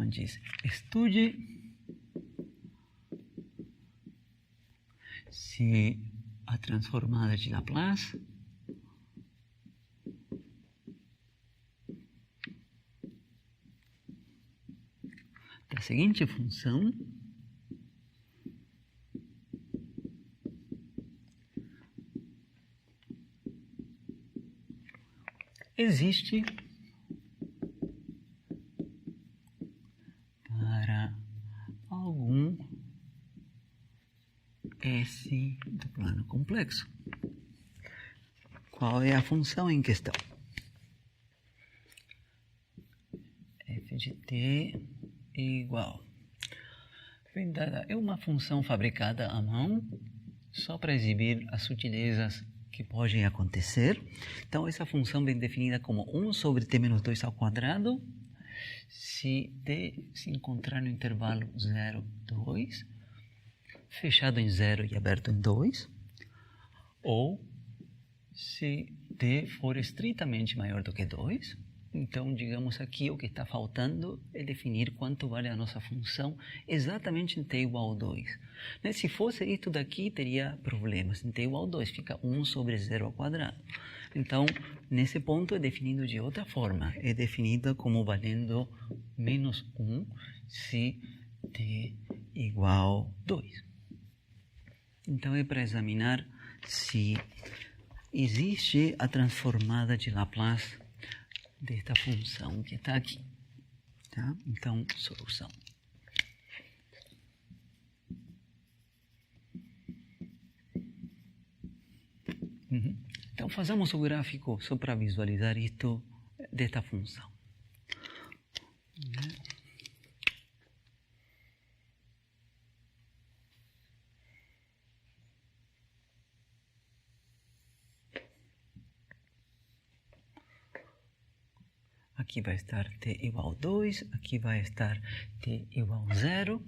diz, estude se a transformada de Laplace da seguinte função existe para algum S do plano complexo. Qual é a função em questão? F de t igual. É uma função fabricada à mão só para exibir as sutilezas que podem acontecer. Então, essa função vem definida como 1 sobre t menos 2 ao quadrado, se t se encontrar no intervalo 0, 2, fechado em 0 e aberto em 2, ou se t for estritamente maior do que 2. Então, digamos aqui, o que está faltando é definir quanto vale a nossa função exatamente em t igual a 2. Né? Se fosse isso daqui, teria problemas. Em t igual a 2, fica 1 sobre 0 ao quadrado. Então, nesse ponto é definido de outra forma. É definido como valendo menos 1 se t igual a 2. Então, é para examinar se existe a transformada de Laplace desta função que está aqui. Tá? Então, solução. Então, fazemos o gráfico só para visualizar isto desta função. Aqui vai estar t igual a 2, aqui vai estar t igual a 0.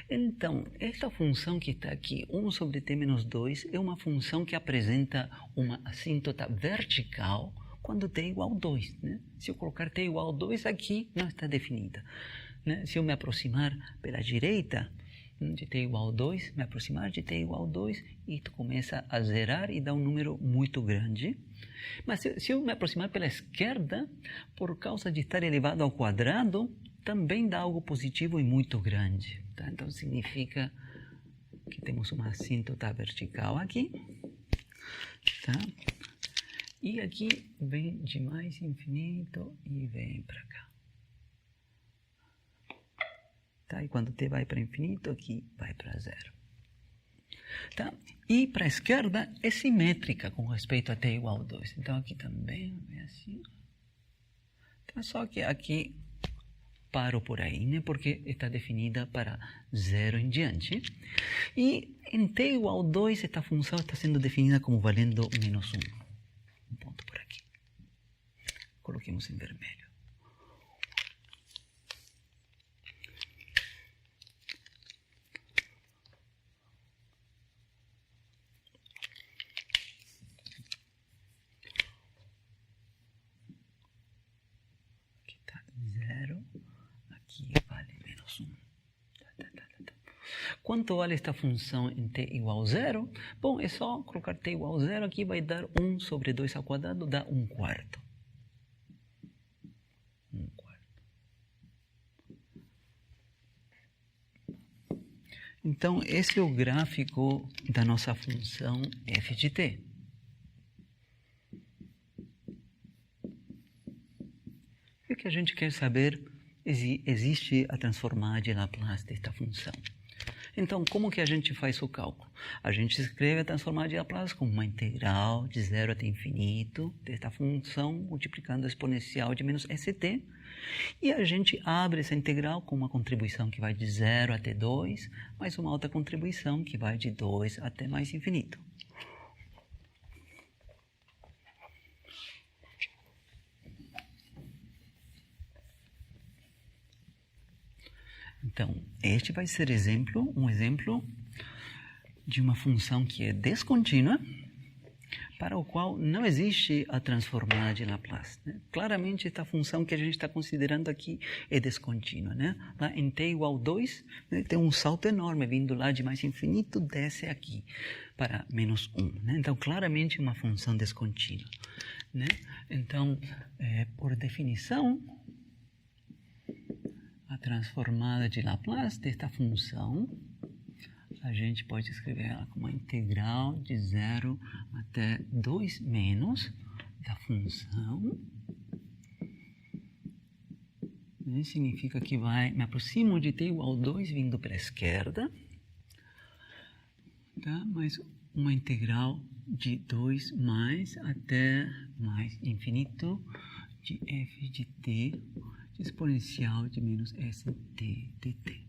Então, esta função que está aqui, 1 sobre t menos 2, é uma função que apresenta uma assíntota vertical quando t é igual a 2. Né? Se eu colocar t igual a 2 aqui, não está definida. Né? Se eu me aproximar pela direita de t igual a 2, me aproximar de t igual a 2, isto começa a zerar e dá um número muito grande. Mas se eu me aproximar pela esquerda, por causa de estar elevado ao quadrado, também dá algo positivo e muito grande. Tá? Então, significa que temos uma assíntota vertical aqui. Tá? E aqui vem de mais infinito e vem para cá. Tá? E quando t vai para infinito, aqui vai para 0. Tá? E para a esquerda é simétrica com respeito a t igual a 2. Então, aqui também é assim. Então, só que aqui paro por aí, né? Porque está definida para 0 em diante. E em t igual a 2, esta função está sendo definida como valendo menos 1. Um ponto por aqui. Coloquemos em vermelho. Quanto vale esta função em t igual a 0? Bom, é só colocar t igual a 0 aqui, vai dar 1 sobre 2 ao quadrado, dá 1/4. 1/4. Então, esse é o gráfico da nossa função f de t. E o que a gente quer saber existe a transformada de Laplace desta função. Então, como que a gente faz o cálculo? A gente escreve a transformada de Laplace como uma integral de 0 até infinito desta função multiplicando a exponencial de menos st. E a gente abre essa integral com uma contribuição que vai de 0 até 2, mais uma outra contribuição que vai de 2 até mais infinito. Então, este vai ser um exemplo de uma função que é descontínua, para o qual não existe a transformada de Laplace, né? Claramente, esta função que a gente está considerando aqui é descontínua, né? Lá em t igual a 2, né, tem um salto enorme, vindo lá de mais infinito, desce aqui para menos 1. Né? Então, claramente, é uma função descontínua. Né? Então, por definição, a transformada de Laplace desta função, a gente pode escrever ela como a integral de 0 até 2 menos da função. Isso significa que me aproximo de t igual a 2 vindo pela esquerda. Tá? Mais uma integral de 2 mais até mais infinito de f de t de exponencial de menos st dt.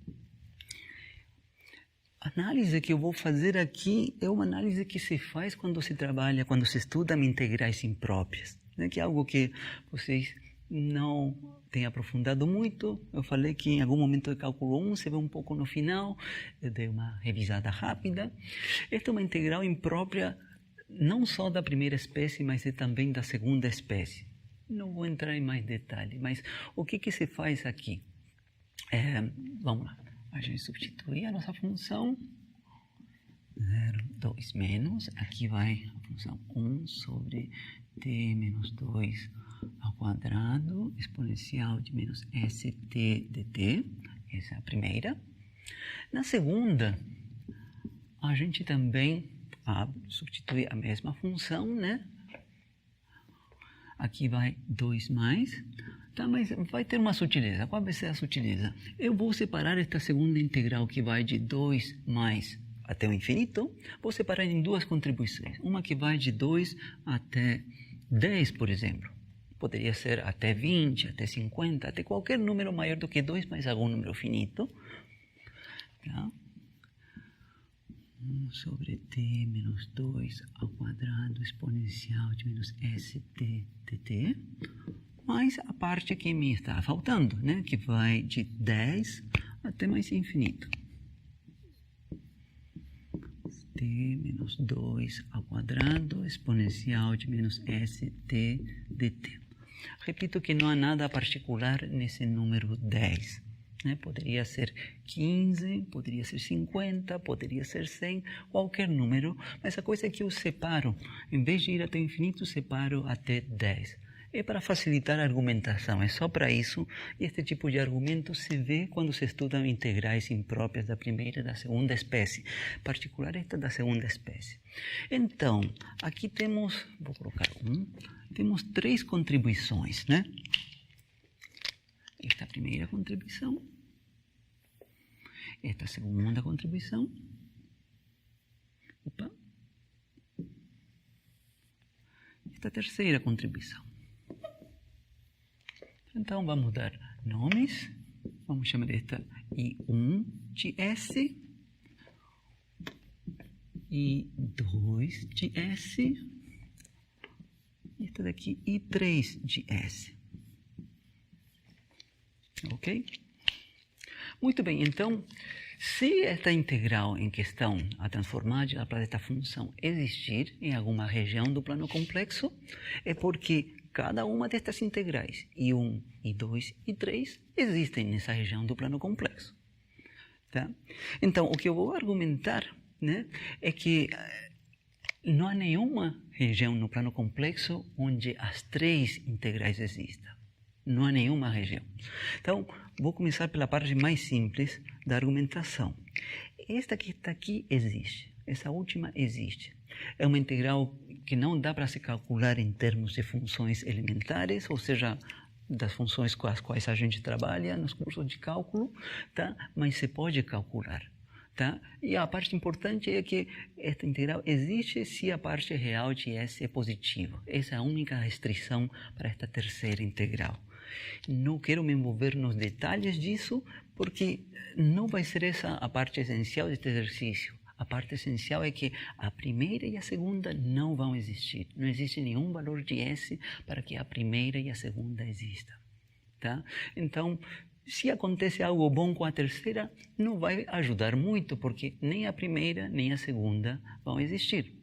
A análise que eu vou fazer aqui é uma análise que se faz quando se trabalha, quando se estuda integrais impróprias, né? Que é algo que vocês não têm aprofundado muito. Eu falei que em algum momento do cálculo 1 você vê um pouco no final, eu dei uma revisada rápida. Esta é uma integral imprópria não só da primeira espécie, mas também da segunda espécie. Não vou entrar em mais detalhe, mas o que se faz aqui? Vamos lá. A gente substitui a nossa função 0, 2 menos, aqui vai a função 1 sobre t menos 2 ao quadrado, exponencial de menos st dt, essa é a primeira. Na segunda, a gente também substitui a mesma função, né? Aqui vai 2 mais. Tá, mas vai ter uma sutileza. Qual vai ser a sutileza? Eu vou separar esta segunda integral que vai de 2 mais até o infinito, vou separar em duas contribuições. Uma que vai de 2 até 10, por exemplo. Poderia ser até 20, até 50, até qualquer número maior do que 2, mas algum número finito. Tá? 1 sobre t menos 2 ao quadrado exponencial de menos st dt. Mais a parte que me está faltando, né? Que vai de 10 até mais infinito. t menos 2 ao quadrado exponencial de menos st dt. Repito que não há nada particular nesse número 10. Né? Poderia ser 15, poderia ser 50, poderia ser 100, qualquer número. Mas a coisa é que eu separo, em vez de ir até o infinito, separo até 10. É para facilitar a argumentação, é só para isso. E este tipo de argumento se vê quando se estudam integrais impróprias da primeira e da segunda espécie, em particular esta da segunda espécie. Então, aqui temos, vou colocar temos 3 contribuições, né? Esta primeira contribuição, esta segunda contribuição, esta terceira contribuição. Então, vamos dar nomes. Vamos chamar esta I1 de S, I2 de S, e esta daqui I3 de S. Ok? Muito bem, então, se esta integral em questão, a transformada de Laplace desta função, existir em alguma região do plano complexo, é porque cada uma destas integrais, I1, I2 e I3, existem nessa região do plano complexo. Tá? Então, o que eu vou argumentar, né, é que não há nenhuma região no plano complexo onde as 3 integrais existam. Não há nenhuma região. Então, vou começar pela parte mais simples da argumentação. Esta que está aqui existe. Essa última existe. É uma integral que não dá para se calcular em termos de funções elementares, ou seja, das funções com as quais a gente trabalha nos cursos de cálculo, tá? Mas se pode calcular. Tá? E a parte importante é que esta integral existe se a parte real de S é positiva. Essa é a única restrição para esta terceira integral. Não quero me envolver nos detalhes disso, porque não vai ser essa a parte essencial deste exercício. A parte essencial é que a primeira e a segunda não vão existir. Não existe nenhum valor de S para que a primeira e a segunda existam. Tá? Então, Se acontece algo bom com a terceira, não vai ajudar muito, porque nem a primeira nem a segunda vão existir.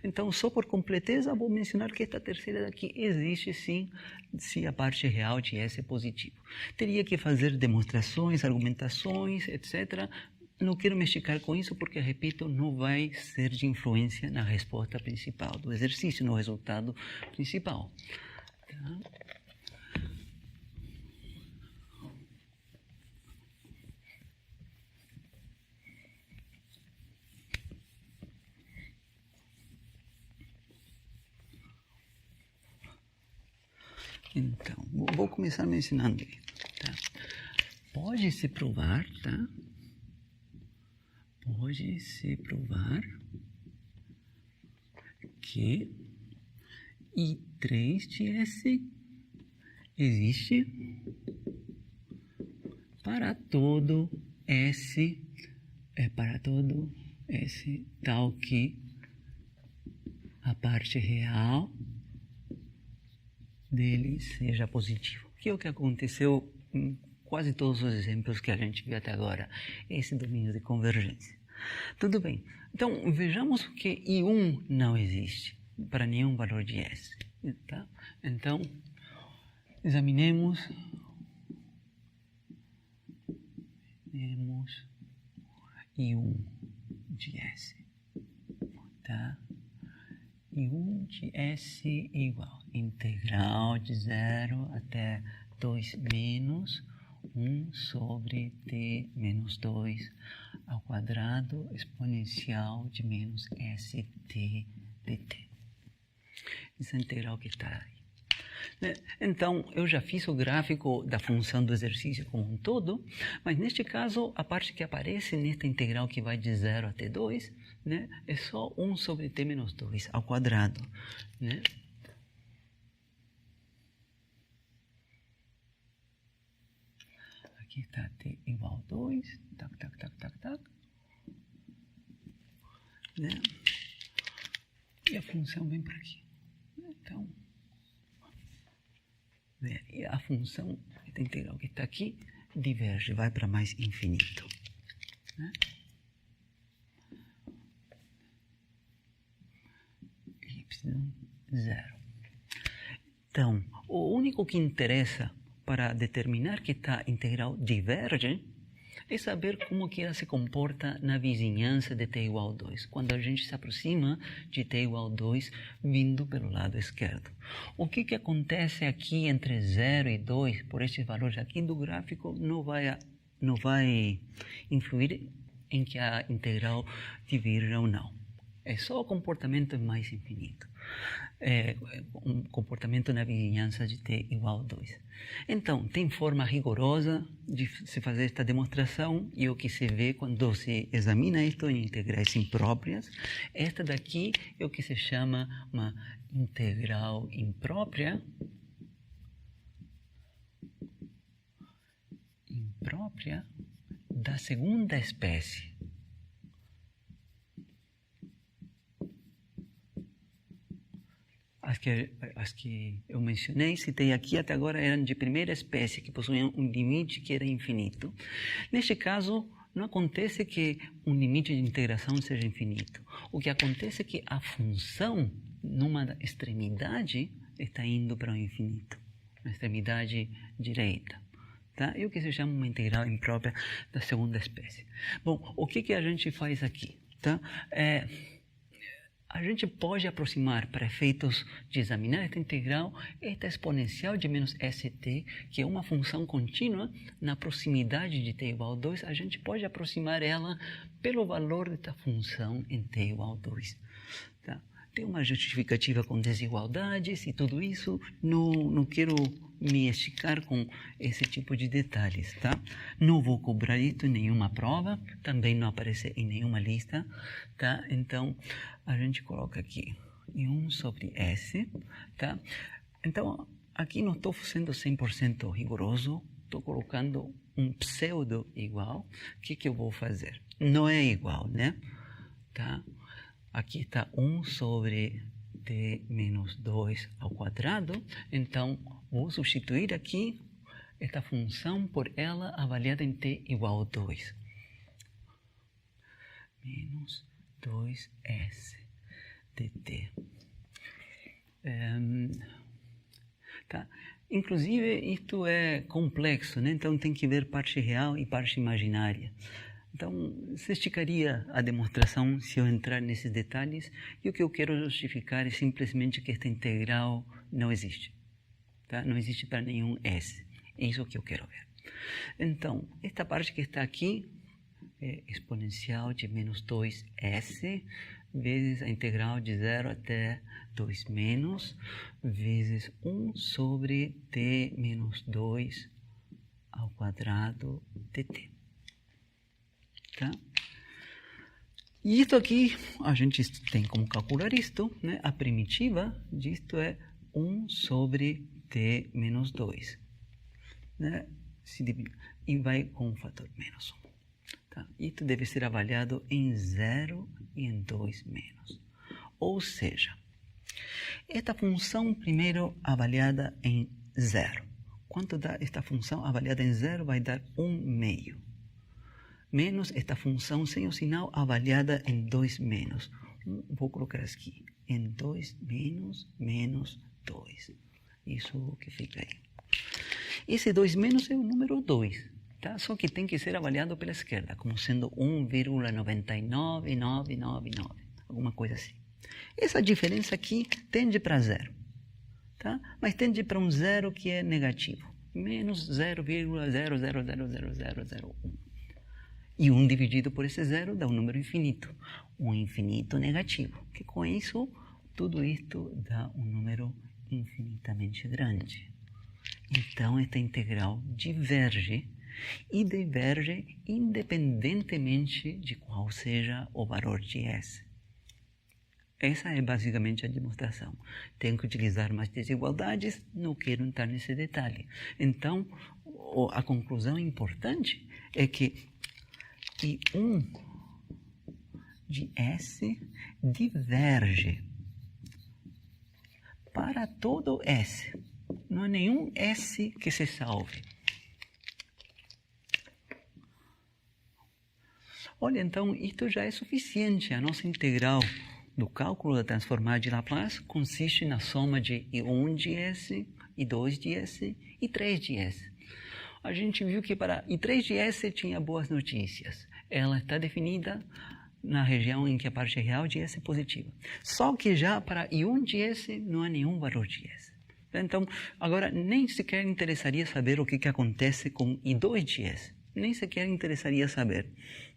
Então, só por completeza, vou mencionar que esta terceira daqui existe sim, se a parte real de S é positivo. Teria que fazer demonstrações, argumentações, etc. Não quero me esticar com isso, porque, repito, não vai ser de influência na resposta principal do exercício, no resultado principal. Tá? Então, vou começar me ensinando. Tá? Pode-se provar, tá? Pode-se provar que I3 de S existe para todo S, tal que a parte real dele seja positivo. Que é o que aconteceu em quase todos os exemplos que a gente viu até agora, esse domínio de convergência. Tudo bem. Então, vejamos que I1 não existe para nenhum valor de S. Tá? Então, examinemos I1 de S. Tá? I1 de S igual integral de 0 até 2 menos 1 sobre t menos 2 ao quadrado exponencial de menos st dt. Essa integral que está aí. Então, eu já fiz o gráfico da função do exercício como um todo, mas neste caso, a parte que aparece nesta integral que vai de 0 até 2, né, é só 1 sobre t menos 2 ao quadrado. Né? Aqui está t igual a 2, né? E a função vem por aqui. Então, e a função, esta integral que está aqui, diverge, vai para mais infinito. Né? Y0. Então, o único que interessa para determinar que esta integral diverge é saber como que ela se comporta na vizinhança de t igual a 2, quando a gente se aproxima de t igual a 2 vindo pelo lado esquerdo. O que acontece aqui entre 0 e 2, por estes valores aqui do gráfico, não vai influir em que a integral divirja ou não. É só o comportamento mais infinito. Um comportamento na vizinhança de t igual a 2. Então, tem forma rigorosa de se fazer esta demonstração, e o que se vê quando se examina isto em integrais impróprias. Esta daqui é o que se chama uma integral imprópria. Imprópria da segunda espécie. As que eu mencionei, citei aqui até agora, eram de primeira espécie, que possuíam um limite que era infinito. Neste caso, não acontece que um limite de integração seja infinito. O que acontece é que a função, numa extremidade, está indo para o infinito, na extremidade direita. Tá? E o que se chama uma integral imprópria da segunda espécie. Bom, o que a gente faz aqui? Tá? A gente pode aproximar, para efeitos de examinar esta integral, esta exponencial de menos st, que é uma função contínua na proximidade de t igual a 2, a gente pode aproximar ela pelo valor desta função em t igual a 2. Tá? Tem uma justificativa com desigualdades e tudo isso, não quero me esticar com esse tipo de detalhes, tá? Não vou cobrar isso em nenhuma prova, também não aparece em nenhuma lista, tá? Então, a gente coloca aqui 1 sobre S, tá? Então, aqui não estou sendo 100% rigoroso, estou colocando um pseudo igual. O que eu vou fazer? Não é igual, né? Tá? Aqui está 1 sobre t menos 2 ao quadrado, então vou substituir aqui esta função por ela avaliada em t igual a 2. Menos 2s dt. Tá? Inclusive, isto é complexo, né? Então tem que ver parte real e parte imaginária. Então, se esticaria a demonstração se eu entrar nesses detalhes, e o que eu quero justificar é simplesmente que esta integral não existe. Tá? Não existe para nenhum s. É isso que eu quero ver. Então, esta parte que está aqui é exponencial de menos 2s vezes a integral de 0 até 2 menos, vezes 1 sobre t menos 2 ao quadrado dt. Tá? E isto aqui, a gente tem como calcular isto, né? A primitiva disto é 1 sobre t menos 2. Né? E vai com o fator menos 1. Tá? Isto deve ser avaliado em 0 e em 2 menos. Ou seja, esta função primeiro avaliada em 0. Quanto dá esta função avaliada em 0? Vai dar 1 meio. Menos esta função sem o sinal avaliada em 2 menos. Vou colocar aqui. Em 2 menos, menos 2. Isso que fica aí. Esse 2 menos é o número 2. Tá? Só que tem que ser avaliado pela esquerda, como sendo 1,99999. Alguma coisa assim. Essa diferença aqui tende para 0. Tá? Mas tende para um 0 que é negativo. Menos 0,00000001. E 1 dividido por esse 0 dá um número infinito. Um infinito negativo. Que com isso, tudo isto dá um número infinitamente grande. Então, esta integral diverge e diverge independentemente de qual seja o valor de s. Essa é basicamente a demonstração. Tenho que utilizar mais desigualdades, não quero entrar nesse detalhe. Então, a conclusão importante é que I1 de S diverge para todo S. Não há nenhum S que se salve. Olha, então, isto já é suficiente. A nossa integral do cálculo da transformada de Laplace consiste na soma de I1 de S, I2 de S e 3 de S. A gente viu que para I3 de S tinha boas notícias. Ela está definida na região em que a parte real de S é positiva. Só que já para I1 de S não há nenhum valor de S. Então, agora nem sequer interessaria saber o que acontece com I2 de S. Nem sequer interessaria saber.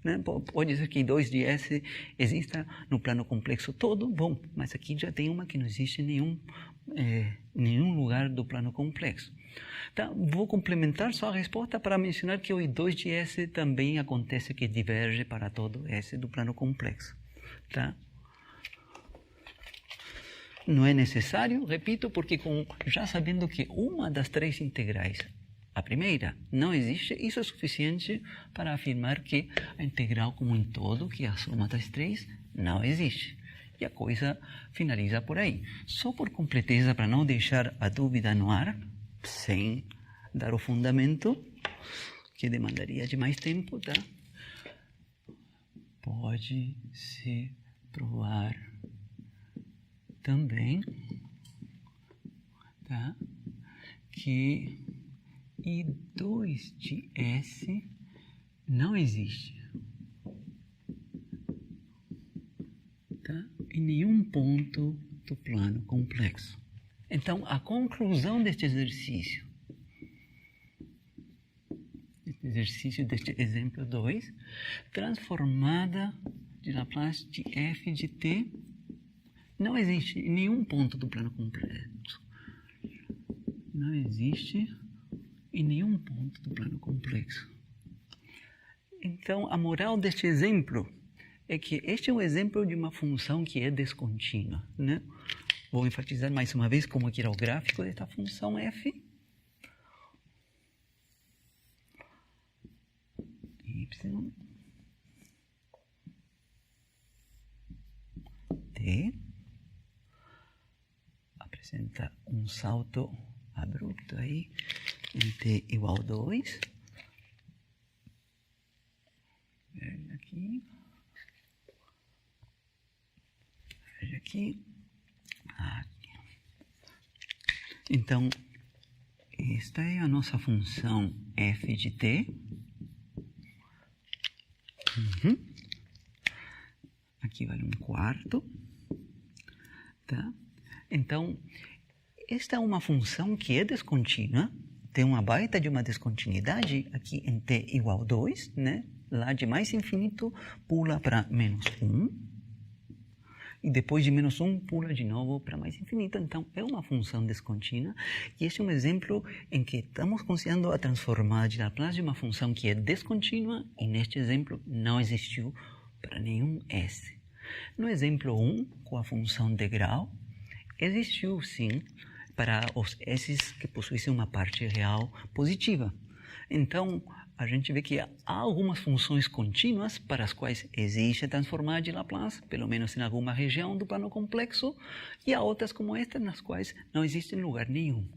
Né? Pode ser que I2 de S exista no plano complexo todo, bom, mas aqui já tem uma que não existe em nenhum lugar do plano complexo. Tá? Vou complementar só a resposta para mencionar que o I2 de S também acontece que diverge para todo S do plano complexo. Tá? Não é necessário, repito, porque já sabendo que uma das 3 integrais, a primeira, não existe, isso é suficiente para afirmar que a integral como um todo, que é a soma das 3, não existe. E a coisa finaliza por aí. Só por completeza, para não deixar a dúvida no ar, sem dar o fundamento, que demandaria de mais tempo, tá? Pode-se provar também, tá? Que I2 de S não existe, tá? Em nenhum ponto do plano complexo. Então, a conclusão deste exercício deste exemplo 2, transformada de Laplace de f de t, não existe em nenhum ponto do plano complexo. Não existe em nenhum ponto do plano complexo. Então, a moral deste exemplo é que este é um exemplo de uma função que é descontínua, né? Vou enfatizar mais uma vez como que era o gráfico desta função f. Y t apresenta um salto abrupto aí em t igual a 2. Veja aqui. Veja aqui. Aqui. Então, esta é a nossa função f de t. Aqui vale 1/4. Tá? Então, esta é uma função que é descontínua. Tem uma baita de uma descontinuidade aqui em t igual a 2, né? Lá de mais infinito pula para menos 1. E depois de menos 1 pula de novo para mais infinito. Então, é uma função descontínua. E este é um exemplo em que estamos considerando a transformada de Laplace de uma função que é descontínua. E neste exemplo não existiu para nenhum S. No exemplo 1, com a função de grau, existiu sim para os S's que possuíssem uma parte real positiva. Então, a gente vê que há algumas funções contínuas para as quais existe a transformada de Laplace, pelo menos em alguma região do plano complexo, e há outras como esta, nas quais não existe em lugar nenhum.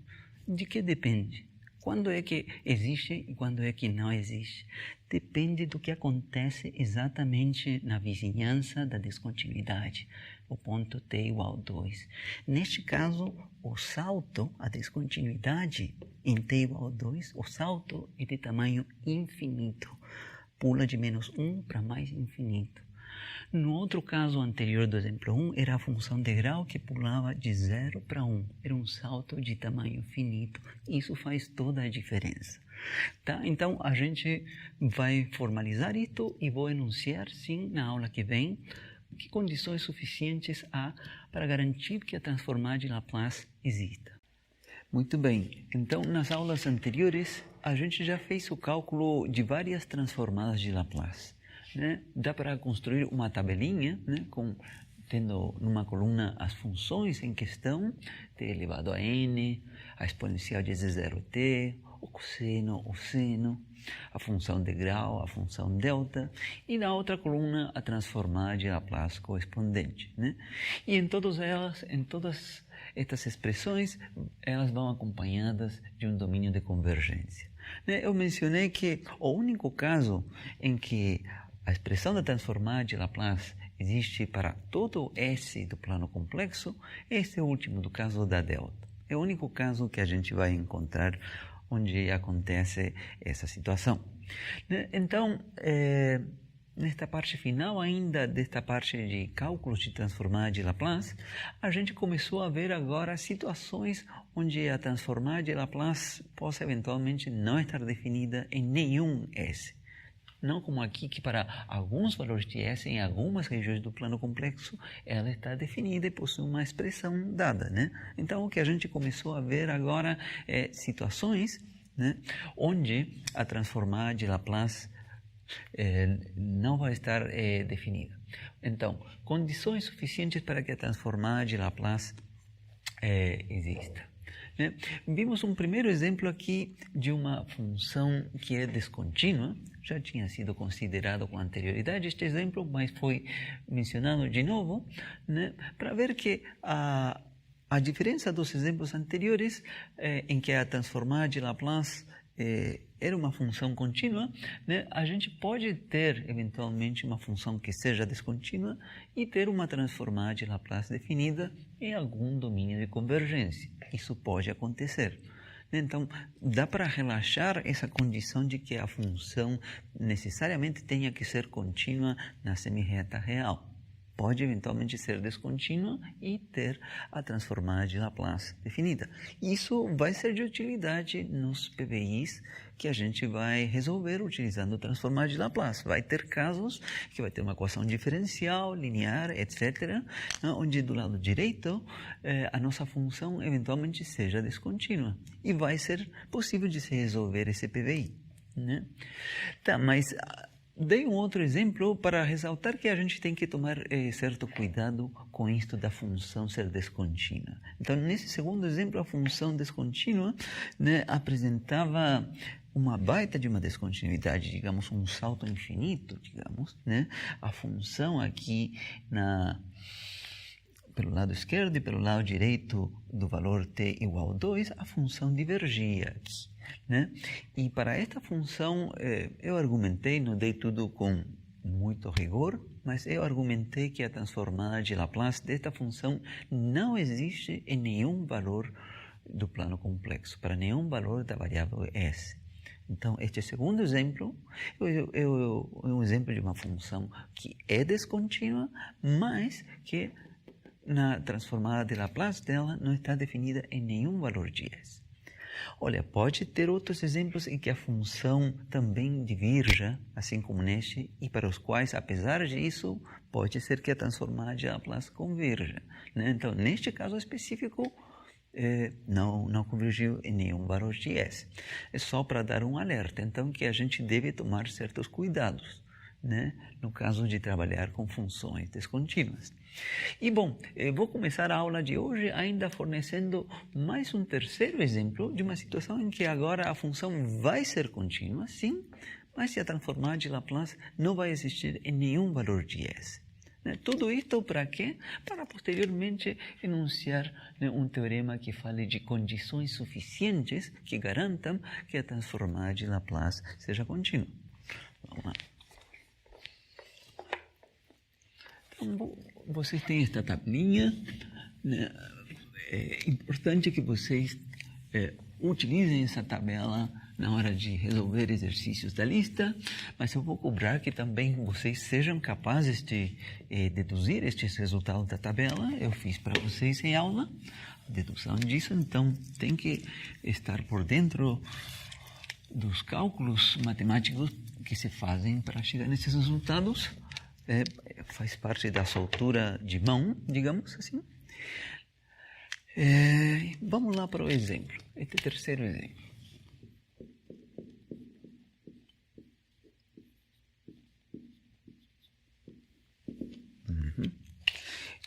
De que depende? Quando é que existe e quando é que não existe? Depende do que acontece exatamente na vizinhança da descontinuidade, o ponto t igual a 2. Neste caso, o salto, a descontinuidade em t igual a 2, o salto é de tamanho infinito. Pula de menos 1 para mais infinito. No outro caso anterior do exemplo 1, era a função de grau que pulava de 0 para 1. Era um salto de tamanho finito. Isso faz toda a diferença. Tá? Então, a gente vai formalizar isto e vou enunciar, sim, na aula que vem, que condições suficientes há para garantir que a transformada de Laplace exista. Muito bem. Então, nas aulas anteriores, a gente já fez o cálculo de várias transformadas de Laplace. Né? Dá para construir uma tabelinha, né? Tendo numa coluna as funções em questão, t elevado a n, a exponencial de z0t, o cosseno, o seno, a função de grau, a função delta, e na outra coluna a transformada de Laplace correspondente. Né? E em todas estas expressões, elas vão acompanhadas de um domínio de convergência. Né? Eu mencionei que o único caso em que a expressão da transformada de Laplace existe para todo S do plano complexo, este é o último, do caso da delta. É o único caso que a gente vai encontrar onde acontece essa situação. Então, nesta parte final ainda, desta parte de cálculos de transformada de Laplace, a gente começou a ver agora situações onde a transformada de Laplace possa eventualmente não estar definida em nenhum S. Não como aqui, que para alguns valores de S, em algumas regiões do plano complexo, ela está definida e possui uma expressão dada. Né? Então, o que a gente começou a ver agora é situações, né, onde a transformada de Laplace não vai estar definida. Então, condições suficientes para que a transformada de Laplace exista. Né? Vimos um primeiro exemplo aqui de uma função que é descontínua. Já tinha sido considerado com anterioridade este exemplo, mas foi mencionado de novo, né? Para ver que a diferença dos exemplos anteriores, em que a transformada de Laplace era uma função contínua, né? A gente pode ter, eventualmente, uma função que seja descontínua e ter uma transformada de Laplace definida em algum domínio de convergência. Isso pode acontecer. Então, dá para relaxar essa condição de que a função necessariamente tenha que ser contínua na semirreta real. Pode eventualmente ser descontínua e ter a transformada de Laplace definida. Isso vai ser de utilidade nos PBIs que a gente vai resolver utilizando transformada de Laplace. Vai ter casos que vai ter uma equação diferencial, linear, etc., onde do lado direito a nossa função eventualmente seja descontínua. E vai ser possível de se resolver esse PBI. Né? Tá, mas dei um outro exemplo para ressaltar que a gente tem que tomar certo cuidado com isto da função ser descontínua. Então, nesse segundo exemplo, a função descontínua, né, apresentava uma baita de uma descontinuidade, digamos, um salto infinito, digamos, né? A função aqui pelo lado esquerdo e pelo lado direito do valor t igual a 2, a função divergia aqui. né? E para esta função, eu argumentei, não dei tudo com muito rigor, mas eu argumentei que a transformada de Laplace desta função não existe em nenhum valor do plano complexo, para nenhum valor da variável S. Então, este segundo exemplo é um exemplo de uma função que é descontínua, mas que na transformada de Laplace dela não está definida em nenhum valor de S. Olha, pode ter outros exemplos em que a função também divirja, assim como neste, e para os quais, apesar disso, pode ser que a transformada de Laplace converja, né? Então, neste caso específico, não convergiu em nenhum valor de S. É só para dar um alerta, então, que a gente deve tomar certos cuidados, né? No caso de trabalhar com funções descontínuas. E bom, vou começar a aula de hoje ainda fornecendo mais um terceiro exemplo de uma situação em que agora a função vai ser contínua, sim, mas se a transformada de Laplace não vai existir em nenhum valor de S. Tudo isto para quê? Para posteriormente enunciar um teorema que fale de condições suficientes que garantam que a transformada de Laplace seja contínua. Vamos lá. Então, vocês têm esta tabelinha, né? É importante que vocês utilizem essa tabela na hora de resolver exercícios da lista, mas eu vou cobrar que também vocês sejam capazes de deduzir estes resultados da tabela. Eu fiz para vocês em aula a dedução disso, então tem que estar por dentro dos cálculos matemáticos que se fazem para chegar nesses resultados. Faz parte da soltura de mão, digamos assim. Vamos lá para o exemplo, este terceiro exemplo.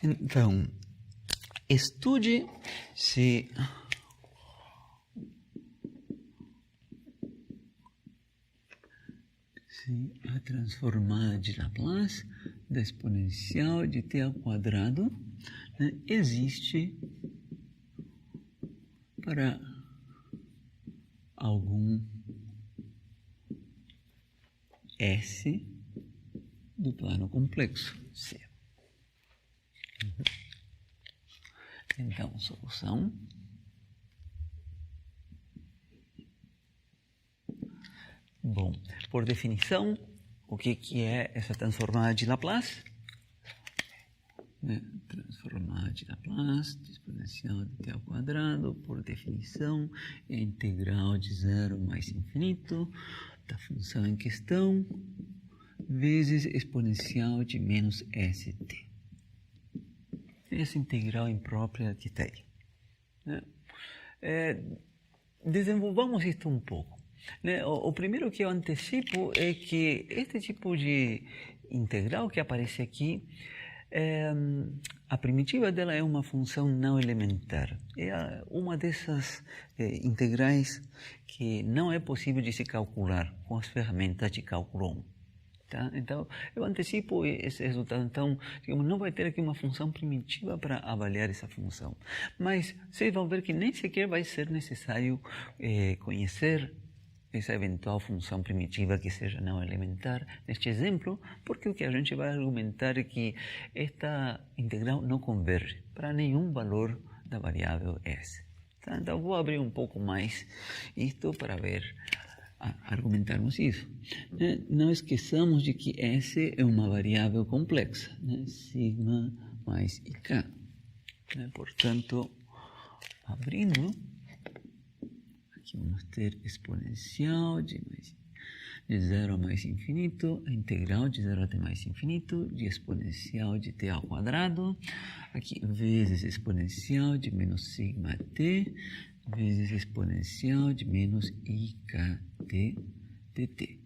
Então, estude se a transformada de Laplace da exponencial de t ao quadrado, né, existe para algum S do plano complexo C. Então, solução. Bom, por definição, o que é essa transformada de Laplace? Transformada de Laplace, de exponencial de t ao quadrado, por definição, é integral de 0 mais infinito da função em questão, vezes exponencial de menos st. Essa integral imprópria que está aí. Desenvolvamos isto um pouco. O primeiro que eu antecipo é que este tipo de integral que aparece aqui, a primitiva dela é uma função não elementar. É uma dessas integrais que não é possível de se calcular com as ferramentas de cálculo 1. Tá? Então, eu antecipo esse resultado. Então, digamos, não vai ter aqui uma função primitiva para avaliar essa função. Mas vocês vão ver que nem sequer vai ser necessário conhecer essa eventual função primitiva que seja não elementar neste exemplo, porque o que a gente vai argumentar é que esta integral não converge para nenhum valor da variável S. Tá? Então, vou abrir um pouco mais isto para ver, argumentarmos isso. Não esqueçamos de que S é uma variável complexa, sigma mais ik. Portanto, abrindo, aqui vamos ter exponencial de 0 a mais infinito, a integral de 0 até mais infinito, de exponencial de t ao quadrado, aqui vezes exponencial de menos sigma t, vezes exponencial de menos ikt dt.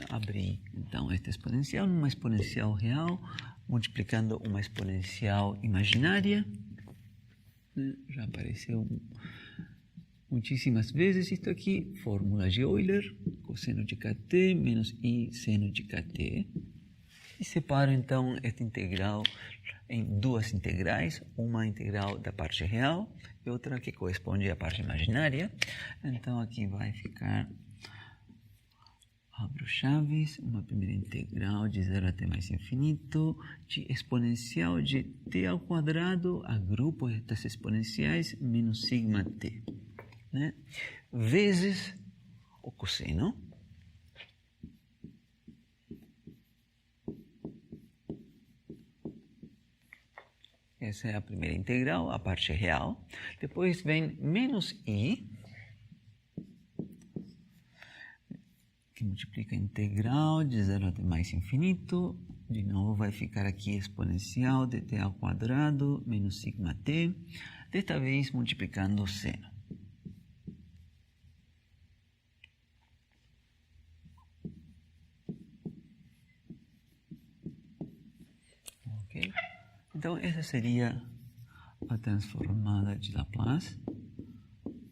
Abri, então, esta exponencial numa exponencial real, multiplicando uma exponencial imaginária. Já apareceu muitíssimas vezes isto aqui, fórmula de Euler, cosseno de kt menos i seno de kt. E separo, então, esta integral em duas integrais, uma integral da parte real e outra que corresponde à parte imaginária. Então, aqui vai ficar, abro chaves, uma primeira integral de 0 até mais infinito, de exponencial de t ao quadrado, agrupo estas exponenciais, menos sigma t, né? Vezes o cosseno. Essa é a primeira integral, a parte real. Depois vem menos i, que multiplica a integral de 0 até mais infinito. De novo vai ficar aqui exponencial de t ao quadrado menos sigma t. Desta vez multiplicando o seno. Ok? Então, essa seria a transformada de Laplace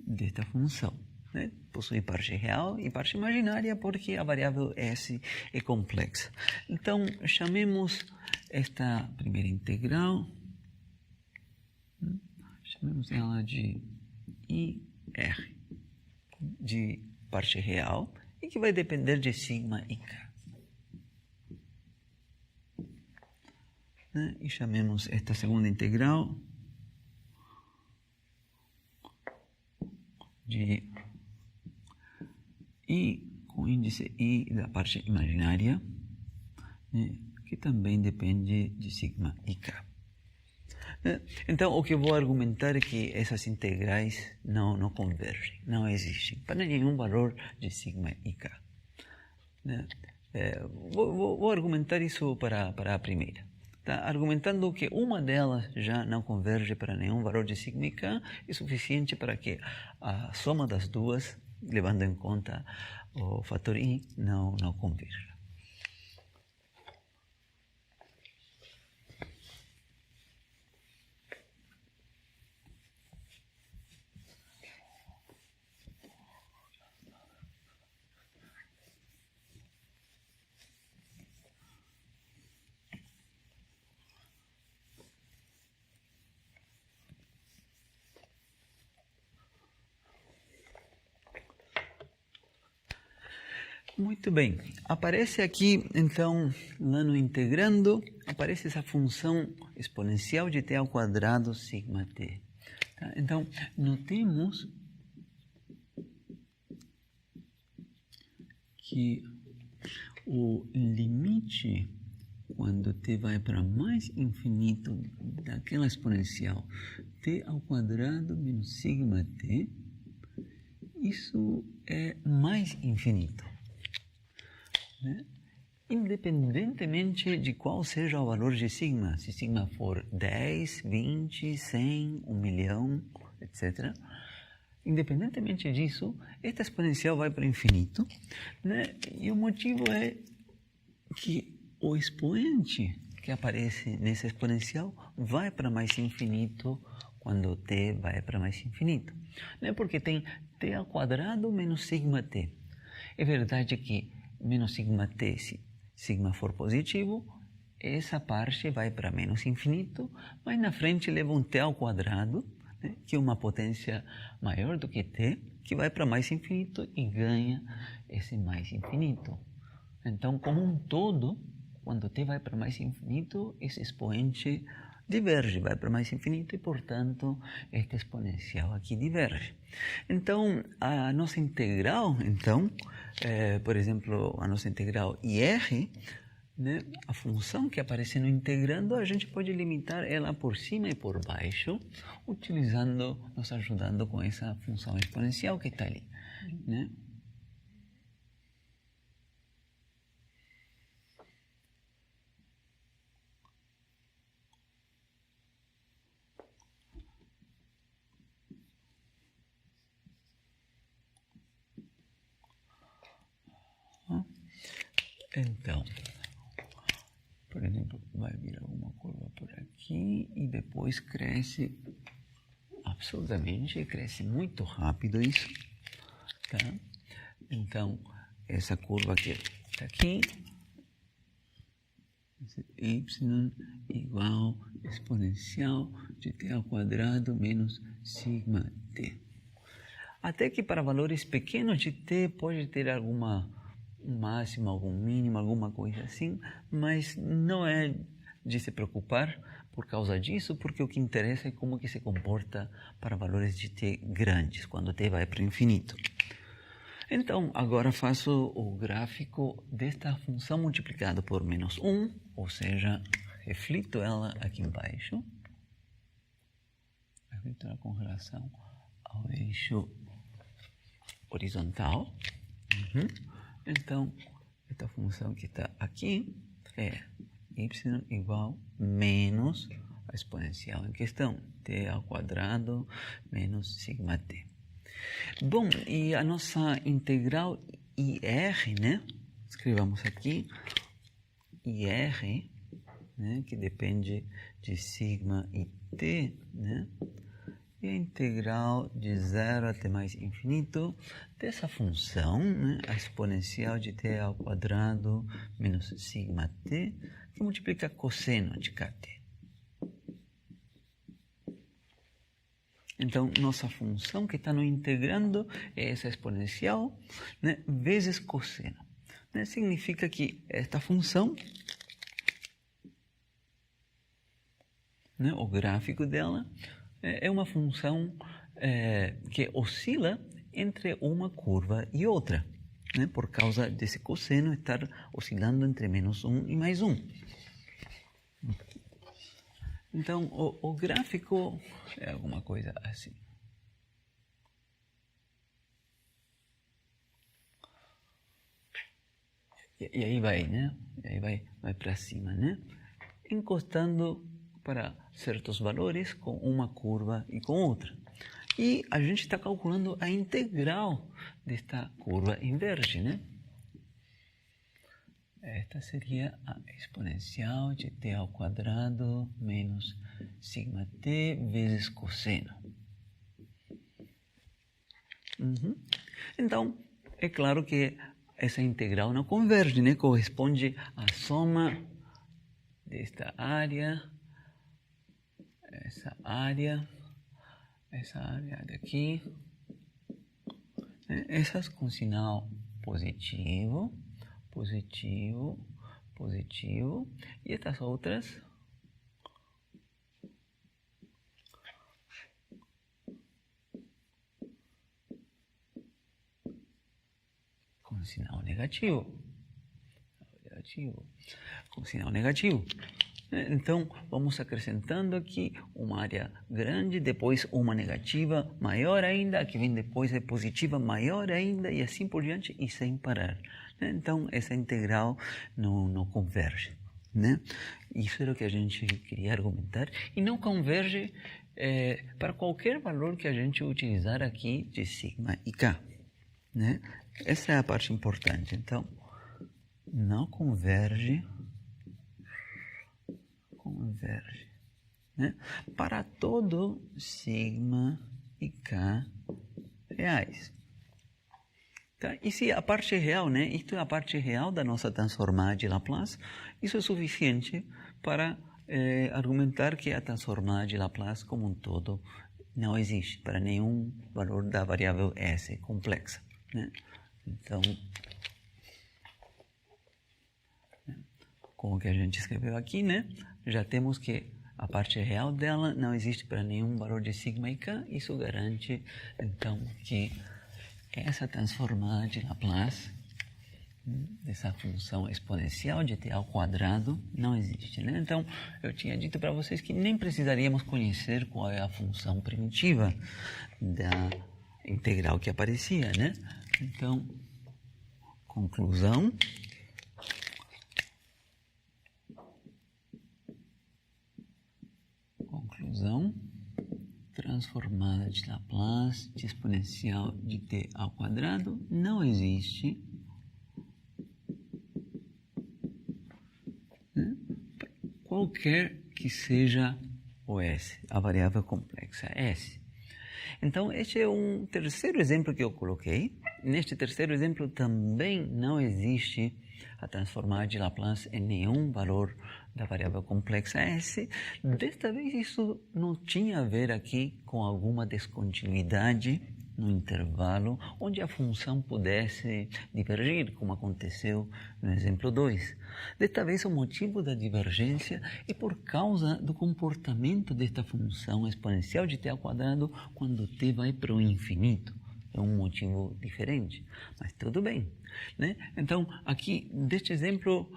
desta função, né? Possui parte real e parte imaginária porque a variável s é complexa. Então, chamemos esta primeira integral, chamemos ela de IR, de parte real, e que vai depender de sigma e k. E chamemos esta segunda integral de I com índice I da parte imaginária, né, que também depende de sigma e k. Então, o que eu vou argumentar é que essas integrais não convergem, não existem para nenhum valor de sigma e k. Vou argumentar isso para a primeira. Tá argumentando que uma delas já não converge para nenhum valor de sigma e k, é suficiente para que a soma das duas, levando em conta o fator i, não converja. Muito bem, aparece aqui, então, lá no integrando, aparece essa função exponencial de t ao quadrado sigma t. Tá? Então, notemos que o limite, quando t vai para mais infinito daquela exponencial t ao quadrado menos sigma t, isso é mais infinito. Né? Independentemente de qual seja o valor de sigma, se sigma for 10, 20, 100, 1 milhão, etc. Independentemente disso, esta exponencial vai para o infinito, né? E o motivo é que o expoente que aparece nessa exponencial vai para mais infinito quando t vai para mais infinito. Né? Porque tem t ao quadrado menos sigma t. É verdade que menos sigma t, se sigma for positivo, essa parte vai para menos infinito, mas na frente leva um t ao quadrado, né, que é uma potência maior do que t, que vai para mais infinito e ganha esse mais infinito. Então, como um todo, quando t vai para mais infinito, esse expoente diverge, vai para mais infinito e, portanto, esta exponencial aqui diverge. Então, a nossa integral, por exemplo, a nossa integral IR, né, a função que aparece no integrando, a gente pode limitar ela por cima e por baixo, nos ajudando com essa função exponencial que está ali. Né? Então, por exemplo, vai vir alguma curva por aqui e depois cresce absurdamente, cresce muito rápido isso, tá? Então, essa curva que está aqui, y igual exponencial de t ao quadrado menos sigma t. Até que para valores pequenos de t pode ter alguma máxima, algum mínimo, alguma coisa assim, mas não é de se preocupar por causa disso, porque o que interessa é como que se comporta para valores de t grandes, quando t vai para o infinito. Então, agora faço o gráfico desta função multiplicada por menos 1, ou seja, reflito ela aqui embaixo. Reflito ela com relação ao eixo horizontal. Então, esta função que está aqui é y igual menos a exponencial em questão, t ao quadrado menos sigma t. Bom, e a nossa integral IR, né? Escrevamos aqui IR, né? Que depende de sigma e t, né? E a integral de 0 até mais infinito dessa função, né? A exponencial de t ao quadrado menos sigma t, que multiplica cosseno de kt. Então, nossa função que está no integrando é essa exponencial, né, vezes cosseno. Né? Significa que esta função, né, o gráfico dela, é uma função que oscila entre uma curva e outra, né, por causa desse cosseno estar oscilando entre menos 1 e mais 1. Então, o gráfico é alguma coisa assim. E aí vai, né? E aí vai para cima, né? Encostando para certos valores com uma curva e com outra. E a gente está calculando a integral desta curva inversa, né? Esta seria a exponencial de t ao quadrado menos sigma t vezes cosseno. Então, é claro que essa integral não converge, né? Corresponde à soma desta área, essa área daqui, né? Essas com sinal positivo, positivo, positivo, e estas outras com sinal negativo, com sinal negativo. Então, vamos acrescentando aqui uma área grande, depois uma negativa maior ainda, a que vem depois é positiva maior ainda, e assim por diante, e sem parar. Então, essa integral não converge, né? Isso era o que a gente queria argumentar, e não converge para qualquer valor que a gente utilizar aqui de sigma e k, né? Essa é a parte importante. Então, não converge, né? Para todo sigma e k reais. Tá? E se a parte real, né? Isto é a parte real da nossa transformada de Laplace, isso é suficiente para argumentar que a transformada de Laplace como um todo não existe para nenhum valor da variável S complexa, né? Então, com o que a gente escreveu aqui, né? Já temos que a parte real dela não existe para nenhum valor de sigma e k. Isso garante, então, que essa transformada de Laplace, dessa função exponencial de t ao quadrado, não existe, né? Então, eu tinha dito para vocês que nem precisaríamos conhecer qual é a função primitiva da integral que aparecia, né? Então, conclusão. Transformada de Laplace de exponencial de t ao quadrado não existe, né? Qualquer que seja o S, a variável complexa S. Então, este é um terceiro exemplo que eu coloquei, neste terceiro exemplo também não existe a transformada de Laplace em nenhum valor da variável complexa S. Desta vez isso não tinha a ver aqui com alguma descontinuidade no intervalo onde a função pudesse divergir, como aconteceu no exemplo 2. Desta vez o motivo da divergência é por causa do comportamento desta função exponencial de t ao quadrado quando t vai para o infinito. É um motivo diferente, mas tudo bem, né? Então, aqui, deste exemplo,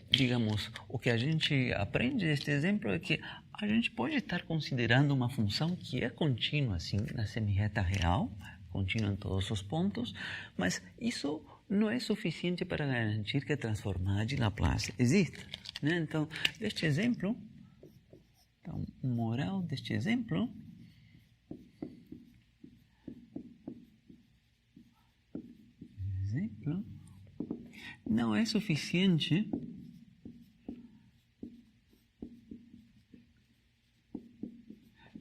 digamos, o que a gente aprende deste exemplo é que a gente pode estar considerando uma função que é contínua, assim, na semirreta real, contínua em todos os pontos, mas isso não é suficiente para garantir que a transformada de Laplace exista, né? Então, deste exemplo, moral deste exemplo, não é suficiente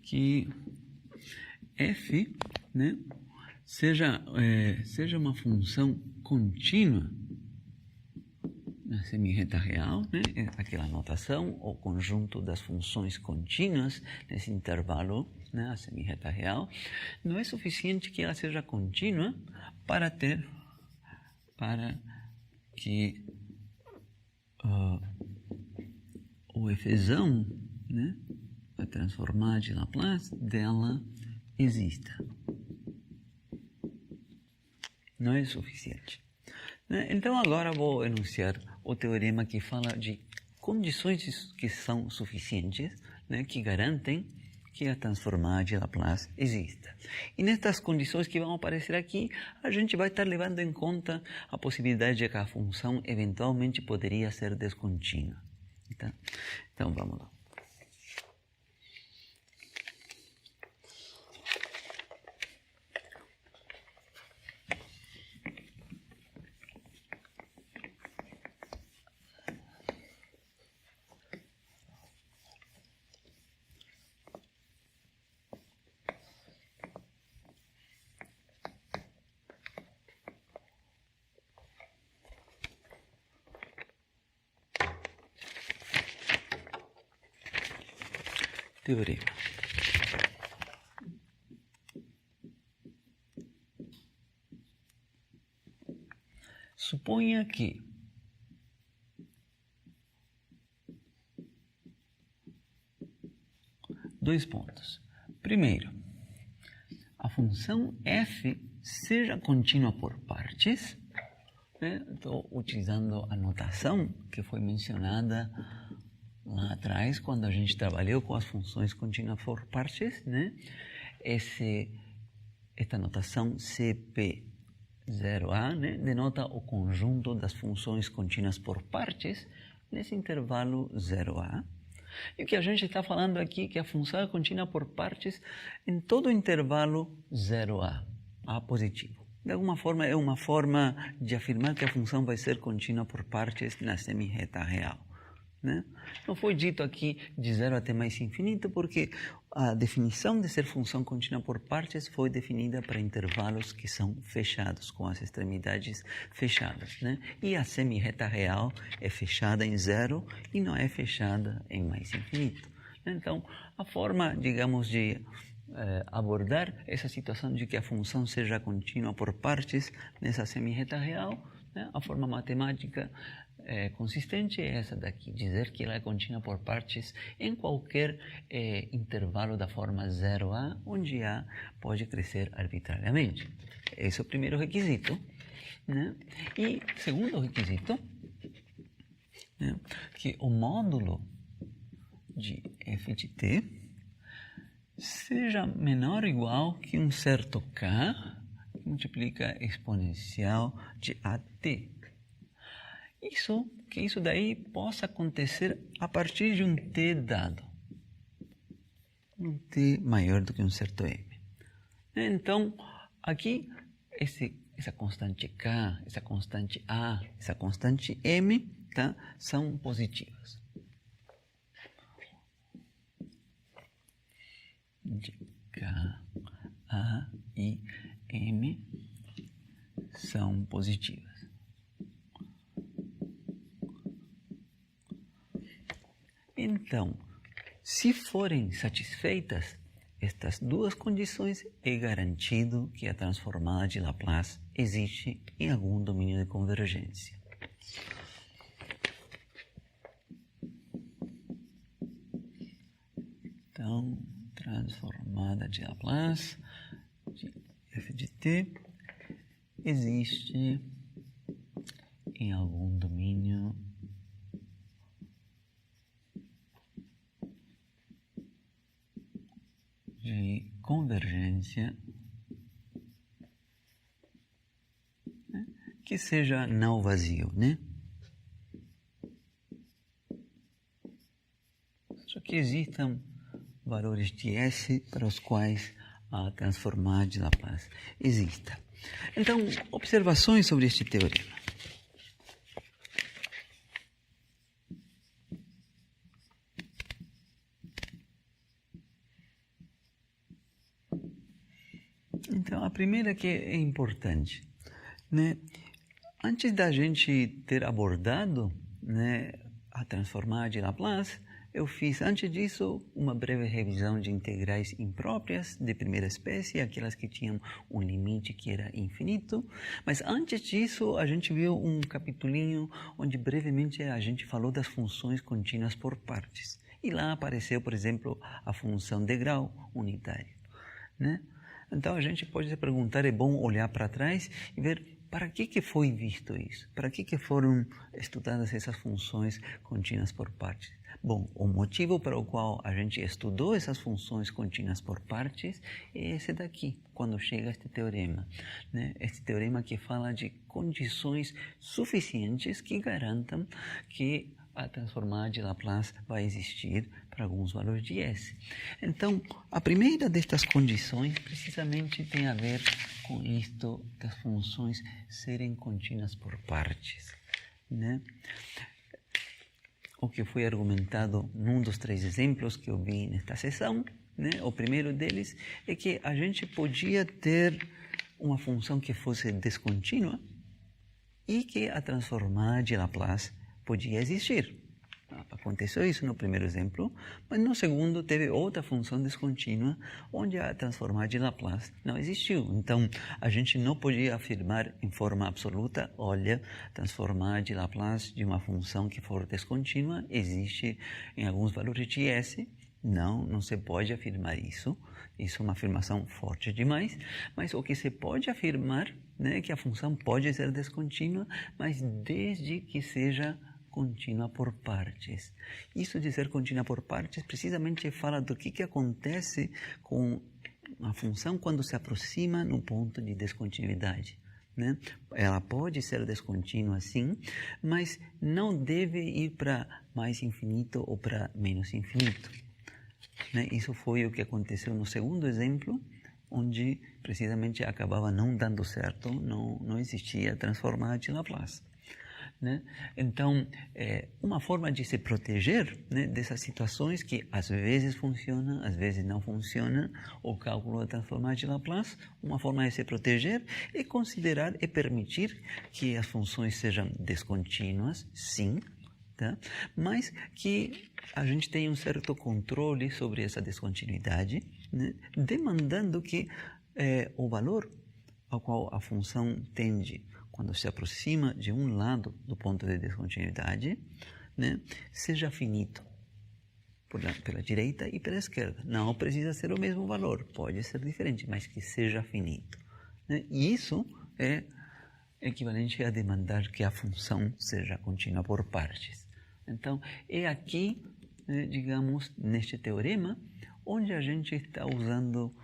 que f, né, seja uma função contínua na semirreta real, né, aquela notação, o conjunto das funções contínuas nesse intervalo, né, a semirreta real, não é suficiente que ela seja contínua para que o efezão, né, a transformada de Laplace dela exista. Não é suficiente, né? Então agora vou enunciar o teorema que fala de condições que são suficientes, né, que garantem que a transformada de Laplace exista. E nestas condições que vão aparecer aqui, a gente vai estar levando em conta a possibilidade de que a função eventualmente poderia ser descontínua. Então vamos lá. Teorema. Suponha que dois pontos. Primeiro, a função f seja contínua por partes, né? Estou utilizando a notação que foi mencionada lá atrás, quando a gente trabalhou com as funções contínuas por partes, né? Esta notação CP0A, né, denota o conjunto das funções contínuas por partes nesse intervalo 0A. E o que a gente está falando aqui é que a função é contínua por partes em todo o intervalo 0A, A positivo. De alguma forma, é uma forma de afirmar que a função vai ser contínua por partes na semirreta real, né? Não foi dito aqui de 0 até mais infinito, porque a definição de ser função contínua por partes foi definida para intervalos que são fechados, com as extremidades fechadas, né? E a semirreta real é fechada em 0 e não é fechada em mais infinito. Então, a forma, digamos, de abordar essa situação de que a função seja contínua por partes nessa semirreta real, né? A forma matemática consistente é essa daqui, dizer que ela é contínua por partes em qualquer intervalo da forma 0A, onde A pode crescer arbitrariamente. Esse é o primeiro requisito, né? E segundo requisito, né, que o módulo de f de t seja menor ou igual que um certo k que multiplica a exponencial de at. Que isso daí possa acontecer a partir de um t dado, um t maior do que um certo m. Então, aqui, essa constante k, essa constante a, essa constante m, tá, são positivas. De k, a e m são positivas. Então, se forem satisfeitas estas duas condições, é garantido que a transformada de Laplace existe em algum domínio de convergência. Então, transformada de Laplace de f de t existe em algum domínio de convergência, né, que seja não vazio, né? Só que existam valores de S para os quais a transformada de Laplace exista. Então, observações sobre este teorema. Então, a primeira que é importante, né? Antes da gente ter abordado, né, a transformada de Laplace, eu fiz, antes disso, uma breve revisão de integrais impróprias de primeira espécie, aquelas que tinham um limite que era infinito. Mas antes disso, a gente viu um capitulinho onde brevemente a gente falou das funções contínuas por partes. E lá apareceu, por exemplo, a função de grau unitário, né? Então, a gente pode se perguntar, é bom olhar para trás e ver para que foi visto isso? Para que foram estudadas essas funções contínuas por partes? Bom, o motivo para o qual a gente estudou essas funções contínuas por partes é esse daqui, quando chega este teorema, né? Este teorema que fala de condições suficientes que garantam que a transformada de Laplace vai existir para alguns valores de S. Então, a primeira destas condições precisamente tem a ver com isto das funções serem contínuas por partes, né? O que foi argumentado num dos 3 exemplos que eu vi nesta sessão, né? O primeiro deles é que a gente podia ter uma função que fosse descontínua e que a transformada de Laplace podia existir. Aconteceu isso no primeiro exemplo, mas no segundo teve outra função descontínua, onde a transformada de Laplace não existiu. Então, a gente não podia afirmar em forma absoluta, olha, transformada de Laplace de uma função que for descontínua existe em alguns valores de S. Não se pode afirmar isso. Isso é uma afirmação forte demais, mas o que se pode afirmar, né, é que a função pode ser descontínua, mas desde que seja contínua por partes. Isso de ser contínua por partes precisamente fala do que acontece com a função quando se aproxima no ponto de descontinuidade, né? Ela pode ser descontínua sim, mas não deve ir para mais infinito ou para menos infinito, né? Isso foi o que aconteceu no segundo exemplo, onde precisamente acabava não dando certo, não existia transformada de Laplace, né? Então, uma forma de se proteger, né, dessas situações que às vezes funcionam, às vezes não funcionam, o cálculo da transformada de Laplace, uma forma de se proteger é considerar e permitir que as funções sejam descontínuas, sim, tá? Mas que a gente tenha um certo controle sobre essa descontinuidade, né, demandando que o valor ao qual a função tende quando se aproxima de um lado do ponto de descontinuidade, né, seja finito pela direita e pela esquerda. Não precisa ser o mesmo valor, pode ser diferente, mas que seja finito, né? E isso é equivalente a demandar que a função seja contínua por partes. Então, é aqui, né, digamos, neste teorema, onde a gente está usando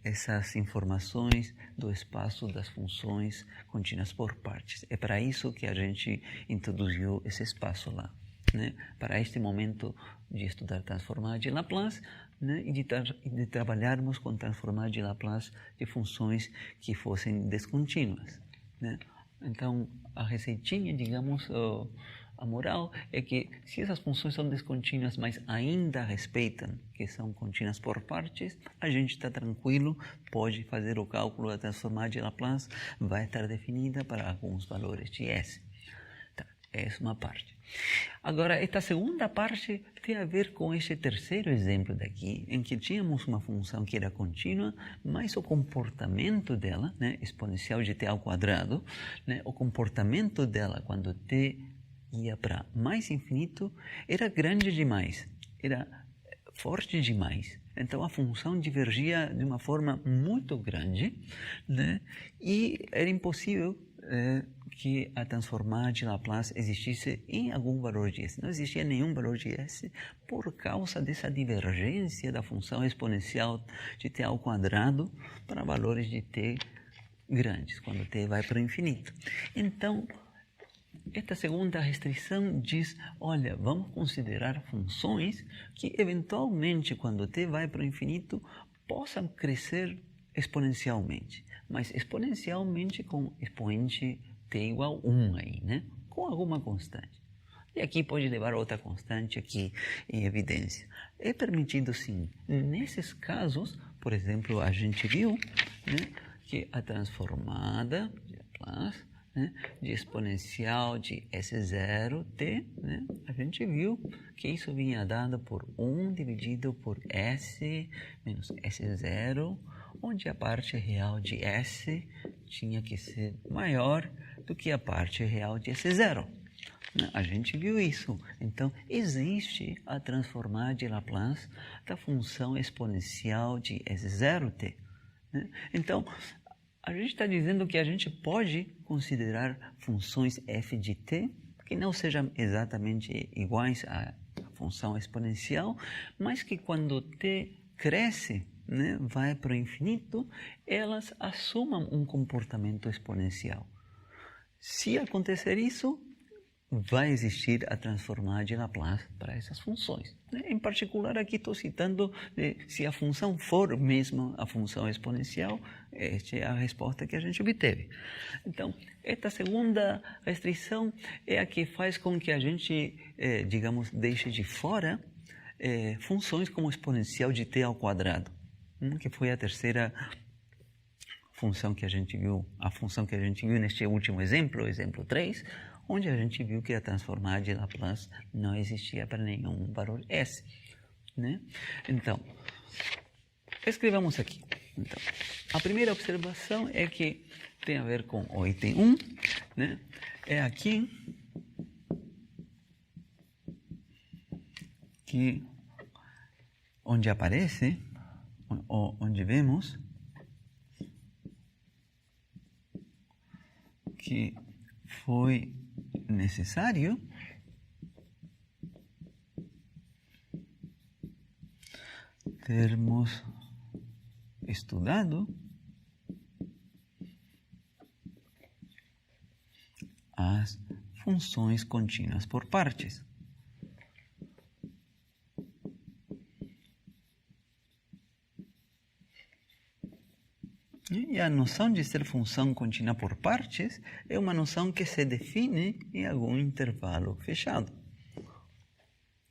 essas informações do espaço das funções contínuas por partes. É para isso que a gente introduziu esse espaço lá, né? Para este momento de estudar transformada de Laplace, né? E de trabalharmos com transformada de Laplace de funções que fossem descontínuas, né? Então, a receitinha, digamos, A moral é que se essas funções são descontínuas, mas ainda respeitam que são contínuas por partes, a gente está tranquilo, pode fazer o cálculo da transformada de Laplace, vai estar definida para alguns valores de S. Tá, essa é uma parte. Agora, esta segunda parte tem a ver com este terceiro exemplo daqui, em que tínhamos uma função que era contínua, mas o comportamento dela, né, exponencial de t ao quadrado, né, o comportamento dela quando t ia para mais infinito era grande demais, era forte demais. Então a função divergia de uma forma muito grande, né, e era impossível que a transformada de Laplace existisse em algum valor de S. Não existia nenhum valor de S por causa dessa divergência da função exponencial de t ao quadrado para valores de t grandes, quando t vai para o infinito. Então, esta segunda restrição diz, olha, vamos considerar funções que eventualmente, quando t vai para o infinito, possam crescer exponencialmente, mas exponencialmente com expoente t igual a 1 aí, né? Com alguma constante. E aqui pode levar outra constante aqui em evidência. É permitido sim. Nesses casos, por exemplo, a gente viu, né, que a transformada de Laplace, né, de exponencial de S0t, né, a gente viu que isso vinha dado por 1 dividido por S menos S0, onde a parte real de S tinha que ser maior do que a parte real de S0. A gente viu isso. Então, existe a transformada de Laplace da função exponencial de S0t. Né? Então, a gente está dizendo que a gente pode considerar funções f de t que não sejam exatamente iguais à função exponencial, mas que quando t cresce, né, vai para o infinito, elas assumam um comportamento exponencial. Se acontecer isso, vai existir a transformada de Laplace para essas funções. Em particular, aqui estou citando se a função for mesmo a função exponencial, esta é a resposta que a gente obteve. Então, esta segunda restrição é a que faz com que a gente, digamos, deixe de fora funções como exponencial de t ao quadrado, que foi a terceira função que a gente viu, a função que a gente viu neste último exemplo, exemplo 3, onde a gente viu que a transformada de Laplace não existia para nenhum valor S. Né? Então, escrevamos aqui. Então, a primeira observação é que tem a ver com o item 1, né? É aqui que onde aparece, onde vemos que foi necessário termos estudado as funções contínuas por partes. E a noção de ser função contínua por partes é uma noção que se define em algum intervalo fechado.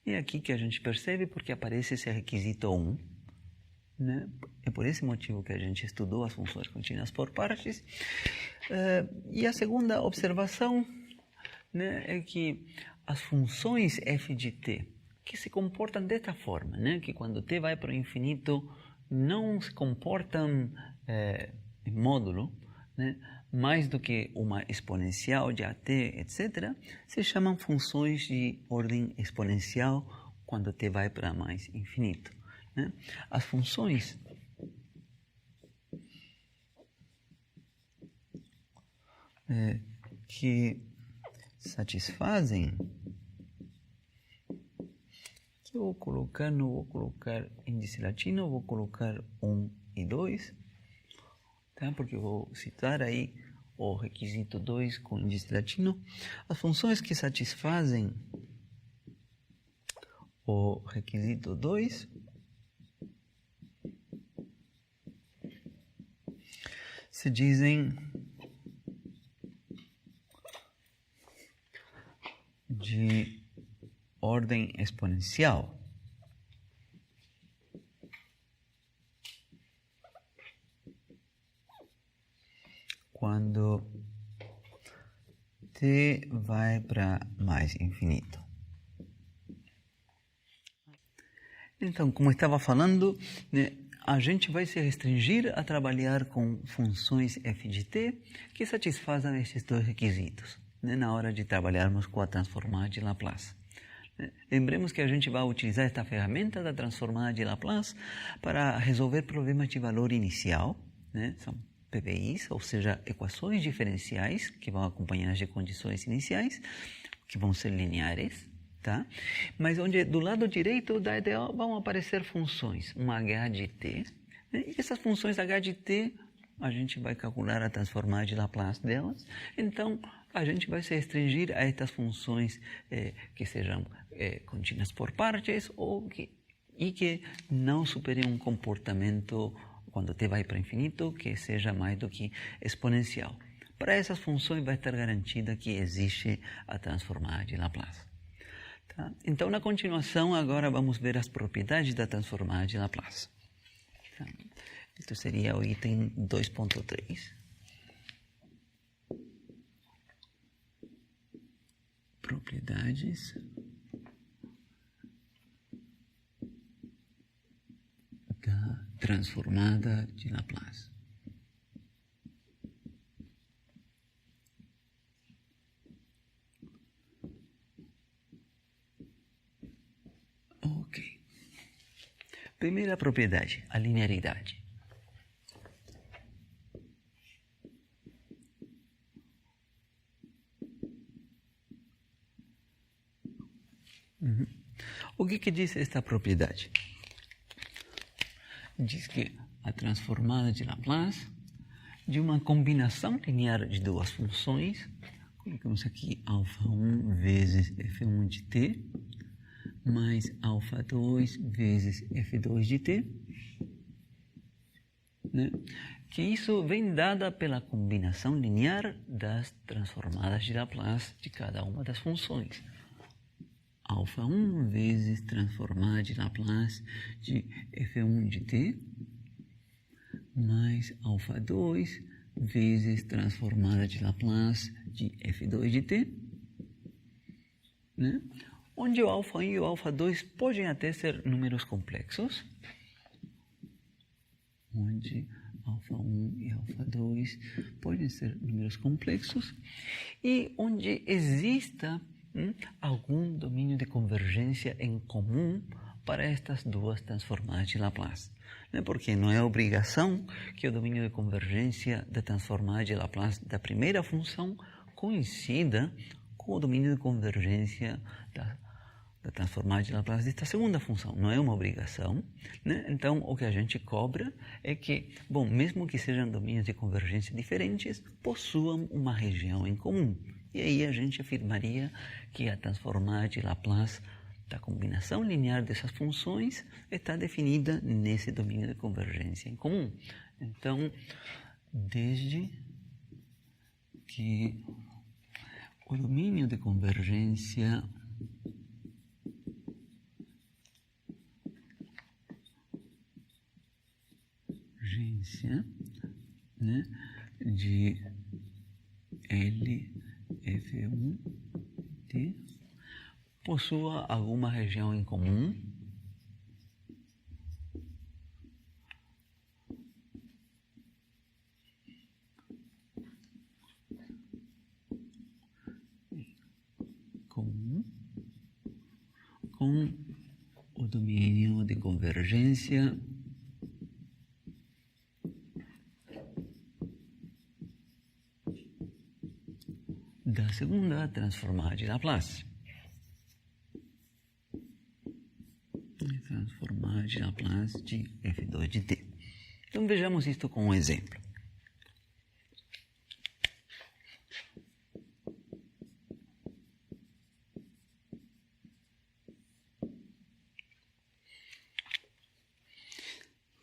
É aqui que a gente percebe porque aparece esse requisito 1. Né? É por esse motivo que a gente estudou as funções contínuas por partes. E a segunda observação, né, é que as funções f de t, que se comportam desta forma, né, que quando t vai para o infinito não se comportam em módulo, né, mais do que uma exponencial de at, etc., se chamam funções de ordem exponencial quando t vai para mais infinito. Né? As funções que satisfazem, que eu vou colocar, não vou colocar índice latino, vou colocar 1 e 2, tá? Porque eu vou citar aí o requisito 2 com índice latino. As funções que satisfazem o requisito 2 se dizem de ordem exponencial. Quando t vai para mais infinito. Então, como eu estava falando, né, a gente vai se restringir a trabalhar com funções f de t que satisfazem esses dois requisitos, né, na hora de trabalharmos com a transformada de Laplace. Lembremos que a gente vai utilizar esta ferramenta da transformada de Laplace para resolver problemas de valor inicial, né, são PVIs, ou seja, equações diferenciais que vão acompanhar as condições iniciais, que vão ser lineares, tá? Mas onde do lado direito da ideal vão aparecer funções, uma h de t, né? E essas funções h de t, a gente vai calcular a transformada de Laplace delas, então a gente vai se restringir a estas funções que sejam contínuas por partes e que não superem um comportamento quando t vai para infinito, que seja mais do que exponencial. Para essas funções vai estar garantida que existe a transformada de Laplace. Tá? Então, na continuação, agora vamos ver as propriedades da transformada de Laplace. Tá? Isso seria o item 2.3. Propriedades da transformada de Laplace. Ok. Primeira propriedade, a linearidade. O que diz esta propriedade? Diz que a transformada de Laplace de uma combinação linear de duas funções, colocamos aqui α1 vezes f1 de t, mais α2 vezes f2 de t, né? Que isso vem dada pela combinação linear das transformadas de Laplace de cada uma das funções. α1 vezes transformada de Laplace de f1 de t, mais α2 vezes transformada de Laplace de f2 de t, né? Onde o α1 e o α2 podem até ser números complexos, onde α1 e α2 podem ser números complexos, e onde exista algum domínio de convergência em comum para estas duas transformadas de Laplace. Porque não é obrigação que o domínio de convergência da transformada de Laplace da primeira função coincida com o domínio de convergência da transformada de Laplace desta segunda função. Não é uma obrigação, né? Então, o que a gente cobra é que, bom, mesmo que sejam domínios de convergência diferentes, possuam uma região em comum. E aí a gente afirmaria que a transformada de Laplace da combinação linear dessas funções está definida nesse domínio de convergência em comum. Então, desde que o domínio de convergência né, de LF1 T possua alguma região em comum com o domínio de convergência da segunda transformada de Laplace. Transformada de Laplace de f2 de t. Então vejamos isto com um exemplo.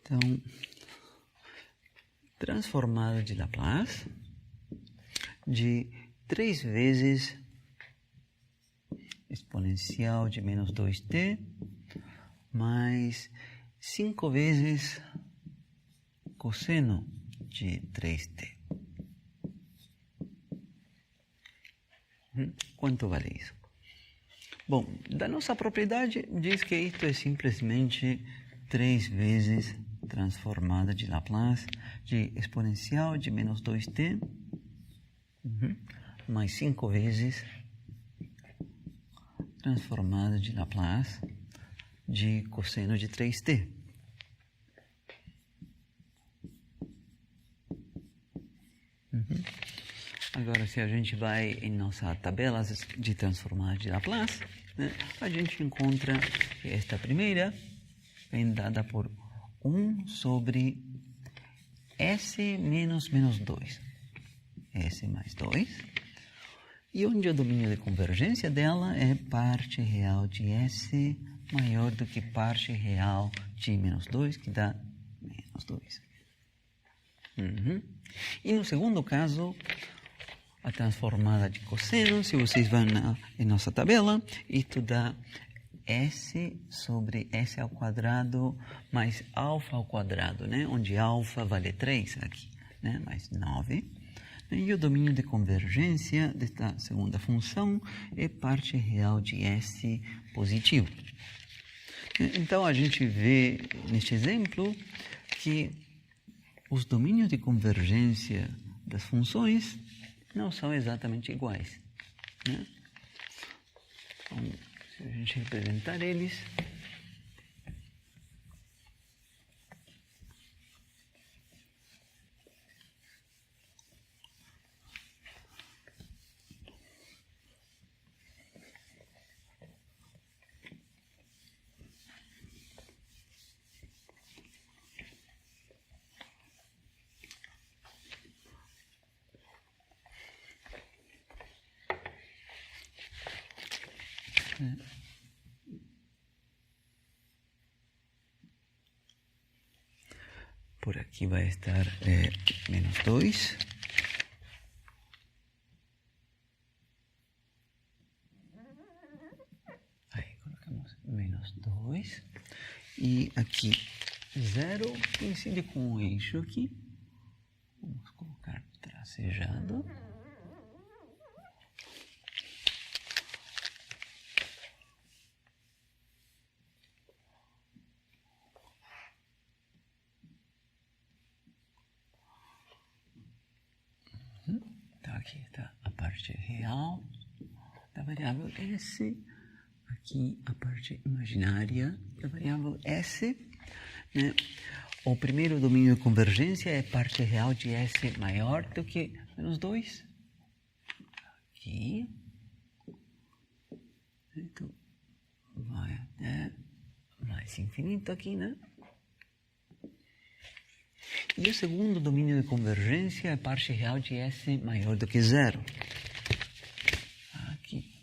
Então, transformada de Laplace de 3 vezes exponencial de menos 2t mais 5 vezes cosseno de 3t. Quanto vale isso? Bom, da nossa propriedade diz que isto é simplesmente 3 vezes transformada de Laplace de exponencial de menos 2t mais 5 vezes transformada de Laplace de cosseno de 3t. Agora, se a gente vai em nossa tabela de transformada de Laplace, né, a gente encontra que esta primeira vem dada por 1 sobre S menos menos 2. S mais 2. E onde o domínio de convergência dela é parte real de S maior do que parte real de menos 2, que dá menos 2. E no segundo caso, a transformada de cosseno, se vocês vão em nossa tabela, isto dá S sobre S ao quadrado mais alfa ao quadrado, né? Onde alfa vale 3 aqui, né? Mais 9. E o domínio de convergência desta segunda função é parte real de S positivo. Então, a gente vê neste exemplo que os domínios de convergência das funções não são exatamente iguais, né? Então, se a gente representar eles, por aqui vai estar menos 2. Aí colocamos menos 2. E aqui 0 coincide com o eixo aqui. Vamos colocar tracejado. Então, aqui está a parte real da variável S. Aqui a parte imaginária da variável S. Né? O primeiro domínio de convergência é parte real de S maior do que menos 2. Aqui. Então, vai até mais infinito aqui, né? E o segundo domínio de convergência é parte real de S maior do que 0. Aqui.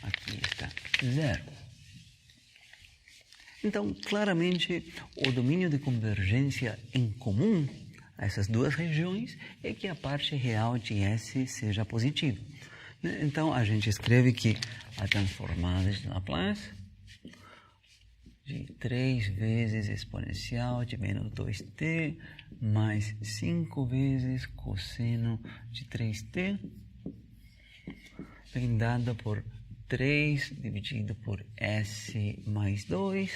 Aqui está 0. Então, claramente, o domínio de convergência em comum a essas duas regiões é que a parte real de S seja positiva. Então, a gente escreve que a transformada de Laplace de 3 vezes exponencial de menos 2t mais 5 vezes cosseno de 3t vem dada por 3 dividido por S mais 2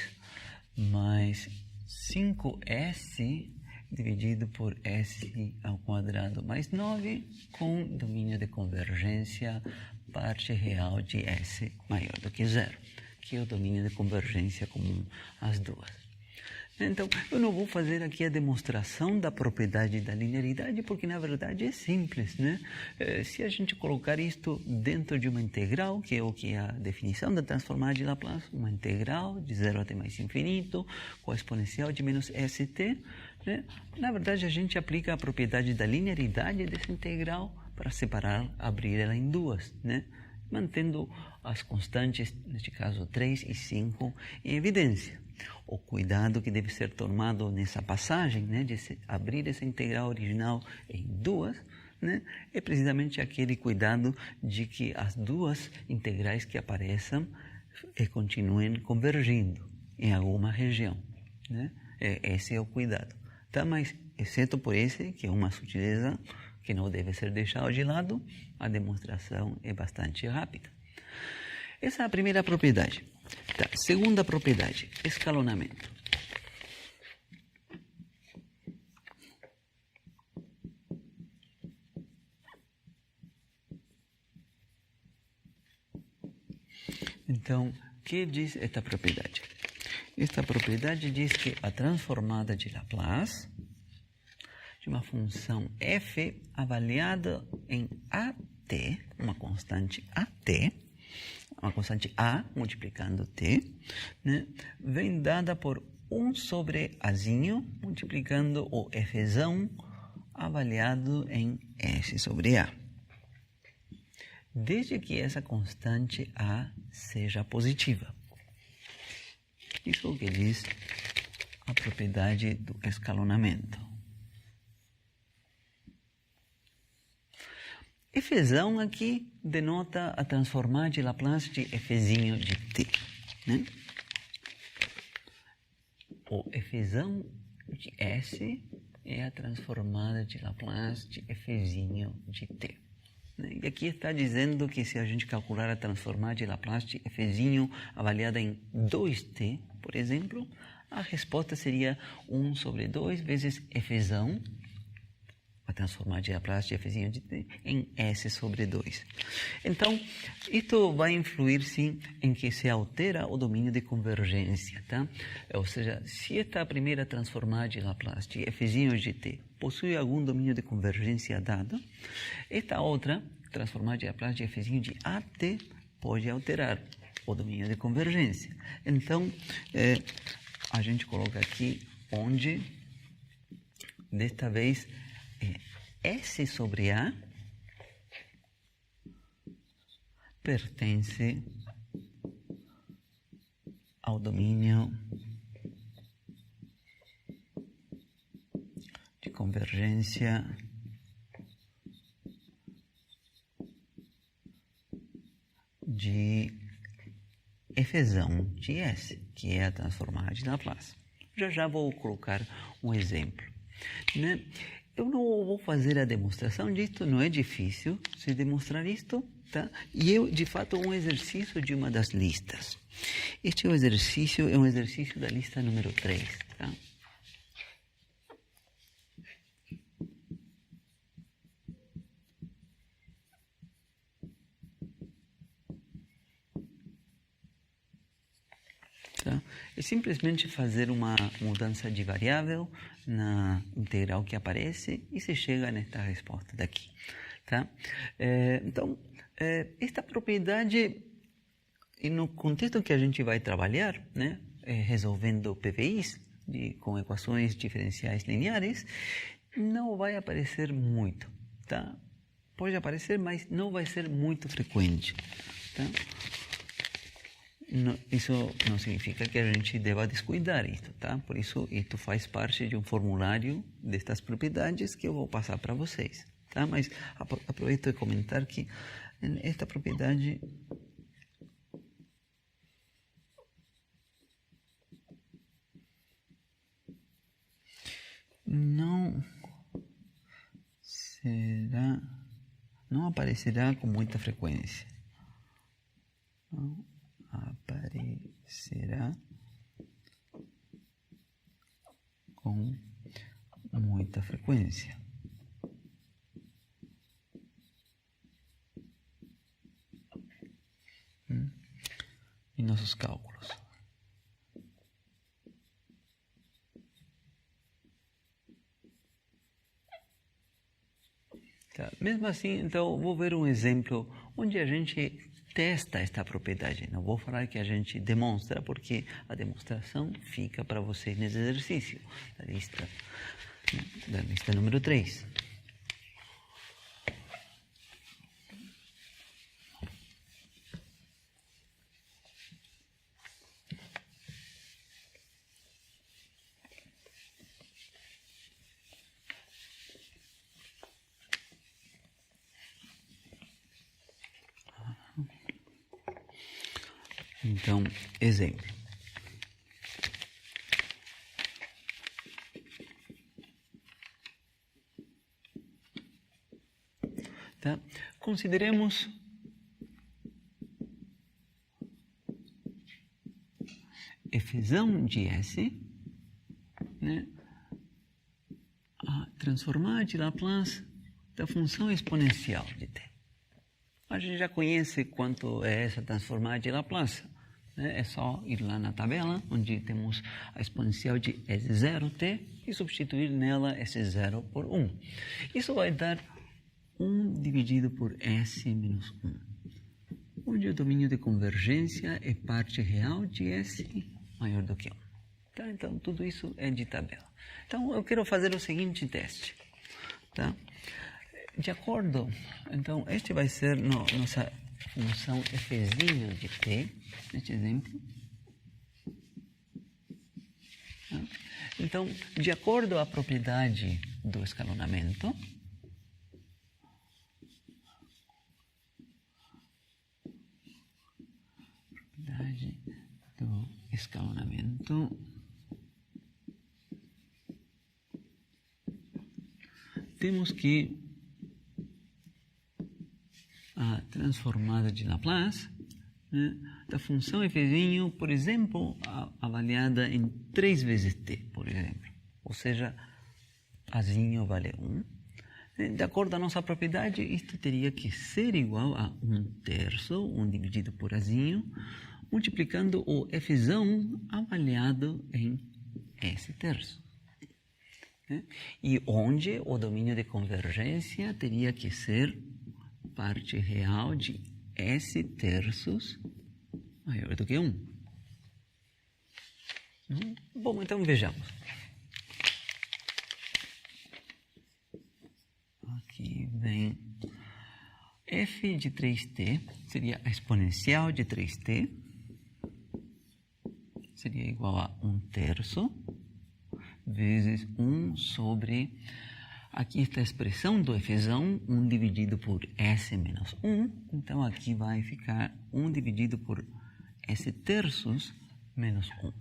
mais 5S dividido por S ao quadrado mais 9, com domínio de convergência parte real de S maior do que 0, que é o domínio de convergência comum às duas. Então, eu não vou fazer aqui a demonstração da propriedade da linearidade, porque na verdade é simples, né? Se a gente colocar isto dentro de uma integral, que é o que é a definição da transformada de Laplace, uma integral de 0 até mais infinito, com a exponencial de menos st, né? Na verdade, a gente aplica a propriedade da linearidade dessa integral para separar, abrir ela em duas, né? mantendo as constantes, neste caso 3 e 5, em evidência. O cuidado que deve ser tomado nessa passagem, né, de abrir essa integral original em duas, né, é precisamente aquele cuidado de que as duas integrais que apareçam continuem convergindo em alguma região. Né? Esse é o cuidado. Tá? Mas, exceto por esse, que é uma sutileza que não deve ser deixada de lado, a demonstração é bastante rápida. Essa é a primeira propriedade. Tá. Segunda propriedade, escalonamento. Então, o que diz esta propriedade? Esta propriedade diz que a transformada de Laplace de uma função f avaliada em at, uma constante at, uma constante a multiplicando t, né, vem dada por 1 sobre azinho multiplicando o fzão avaliado em s sobre a. Desde que essa constante a seja positiva. Isso é o que diz a propriedade do escalonamento. Fzão aqui denota a transformada de Laplace de fzinho de t. Né? O fzão de s é a transformada de Laplace de fzinho de t. E aqui está dizendo que se a gente calcular a transformada de Laplace de fzinho avaliada em 2t, por exemplo, a resposta seria 1 sobre 2 vezes fzão, a transformada de Laplace de fzinho de t, em s sobre 2. Então, isto vai influir, sim, em que se altera o domínio de convergência. Tá? Ou seja, se esta primeira transformada de Laplace de fzinho de t possui algum domínio de convergência dado, esta outra transformada de Laplace de fzinho de at pode alterar o domínio de convergência. Então, a gente coloca aqui onde, desta vez, S sobre A pertence ao domínio de convergência de fzão de S, que é a transformada de Laplace. Já vou colocar um exemplo. Né? Eu não vou fazer a demonstração disto, não é difícil se demonstrar isto, tá? E de fato, um exercício de uma das listas. Este exercício é um exercício da lista número 3, tá? É simplesmente fazer uma mudança de variável na integral que aparece e se chega nesta resposta daqui. Tá? Então, esta propriedade, e no contexto que a gente vai trabalhar, né, resolvendo PVIs com equações diferenciais lineares, não vai aparecer muito. Tá? Pode aparecer, mas não vai ser muito frequente. Tá? Não, isso não significa que a gente deva descuidar isso, tá? Por isso, isso faz parte de um formulário destas propriedades que eu vou passar para vocês, tá? Mas aproveito de comentar que esta propriedade não aparecerá com muita frequência. Não aparecerá com muita frequência. Em nossos cálculos. Tá. Mesmo assim, então, vou ver um exemplo onde a gente testa esta propriedade. Não vou falar que a gente demonstra, porque a demonstração fica para vocês nesse exercício da lista número 3. Então, exemplo. Tá? Consideremos Fzão de S, né, a transformada de Laplace da função exponencial de t. A gente já conhece quanto é essa transformada de Laplace. Né? É só ir lá na tabela, onde temos a exponencial de S0t e substituir nela S0 por 1. Isso vai dar 1 dividido por S menos 1, onde o domínio de convergência é parte real de S maior do que 1. Tá? Então, tudo isso é de tabela. Então, eu quero fazer o seguinte teste. Tá? De acordo, então, este vai ser nossa função fzinho de t, neste exemplo. Tá? Então, de acordo à propriedade do escalonamento, temos que a transformada de Laplace, né, da função fzinho, por exemplo, avaliada em 3 vezes t, por exemplo. Ou seja, azinho vale 1. De acordo com a nossa propriedade, isto teria que ser igual a 1/3, 1 dividido por azinho, multiplicando o fzão avaliado em S terço. E onde o domínio de convergência teria que ser parte real de S terços maior do que 1. Bom, então vejamos. Aqui vem f de 3t, seria a exponencial de 3t, seria igual a 1/3 vezes 1 sobre, aqui está a expressão do fzão, 1 dividido por S menos 1, então aqui vai ficar 1 dividido por S terços menos 1.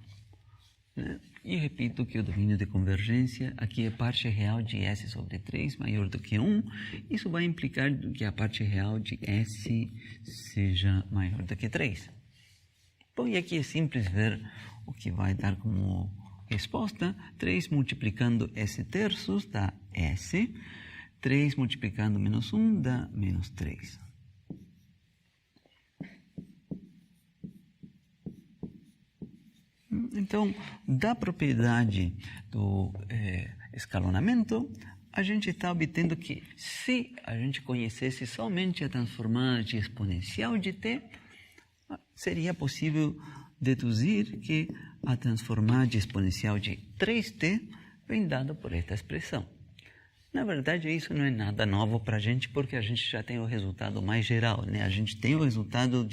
Né? E repito que o domínio de convergência aqui é parte real de S sobre 3 maior do que 1, isso vai implicar que a parte real de S seja maior do que 3. Bom, e aqui é simples ver o que vai dar como resposta. 3 multiplicando S terços dá S. 3 multiplicando menos 1 dá menos 3. Então, da propriedade do escalonamento, a gente está obtendo que se a gente conhecesse somente a transformada de exponencial de t, seria possível deduzir que a transformada de exponencial de 3t vem dada por esta expressão. Na verdade, isso não é nada novo para a gente, porque a gente já tem o resultado mais geral, né? A gente tem o resultado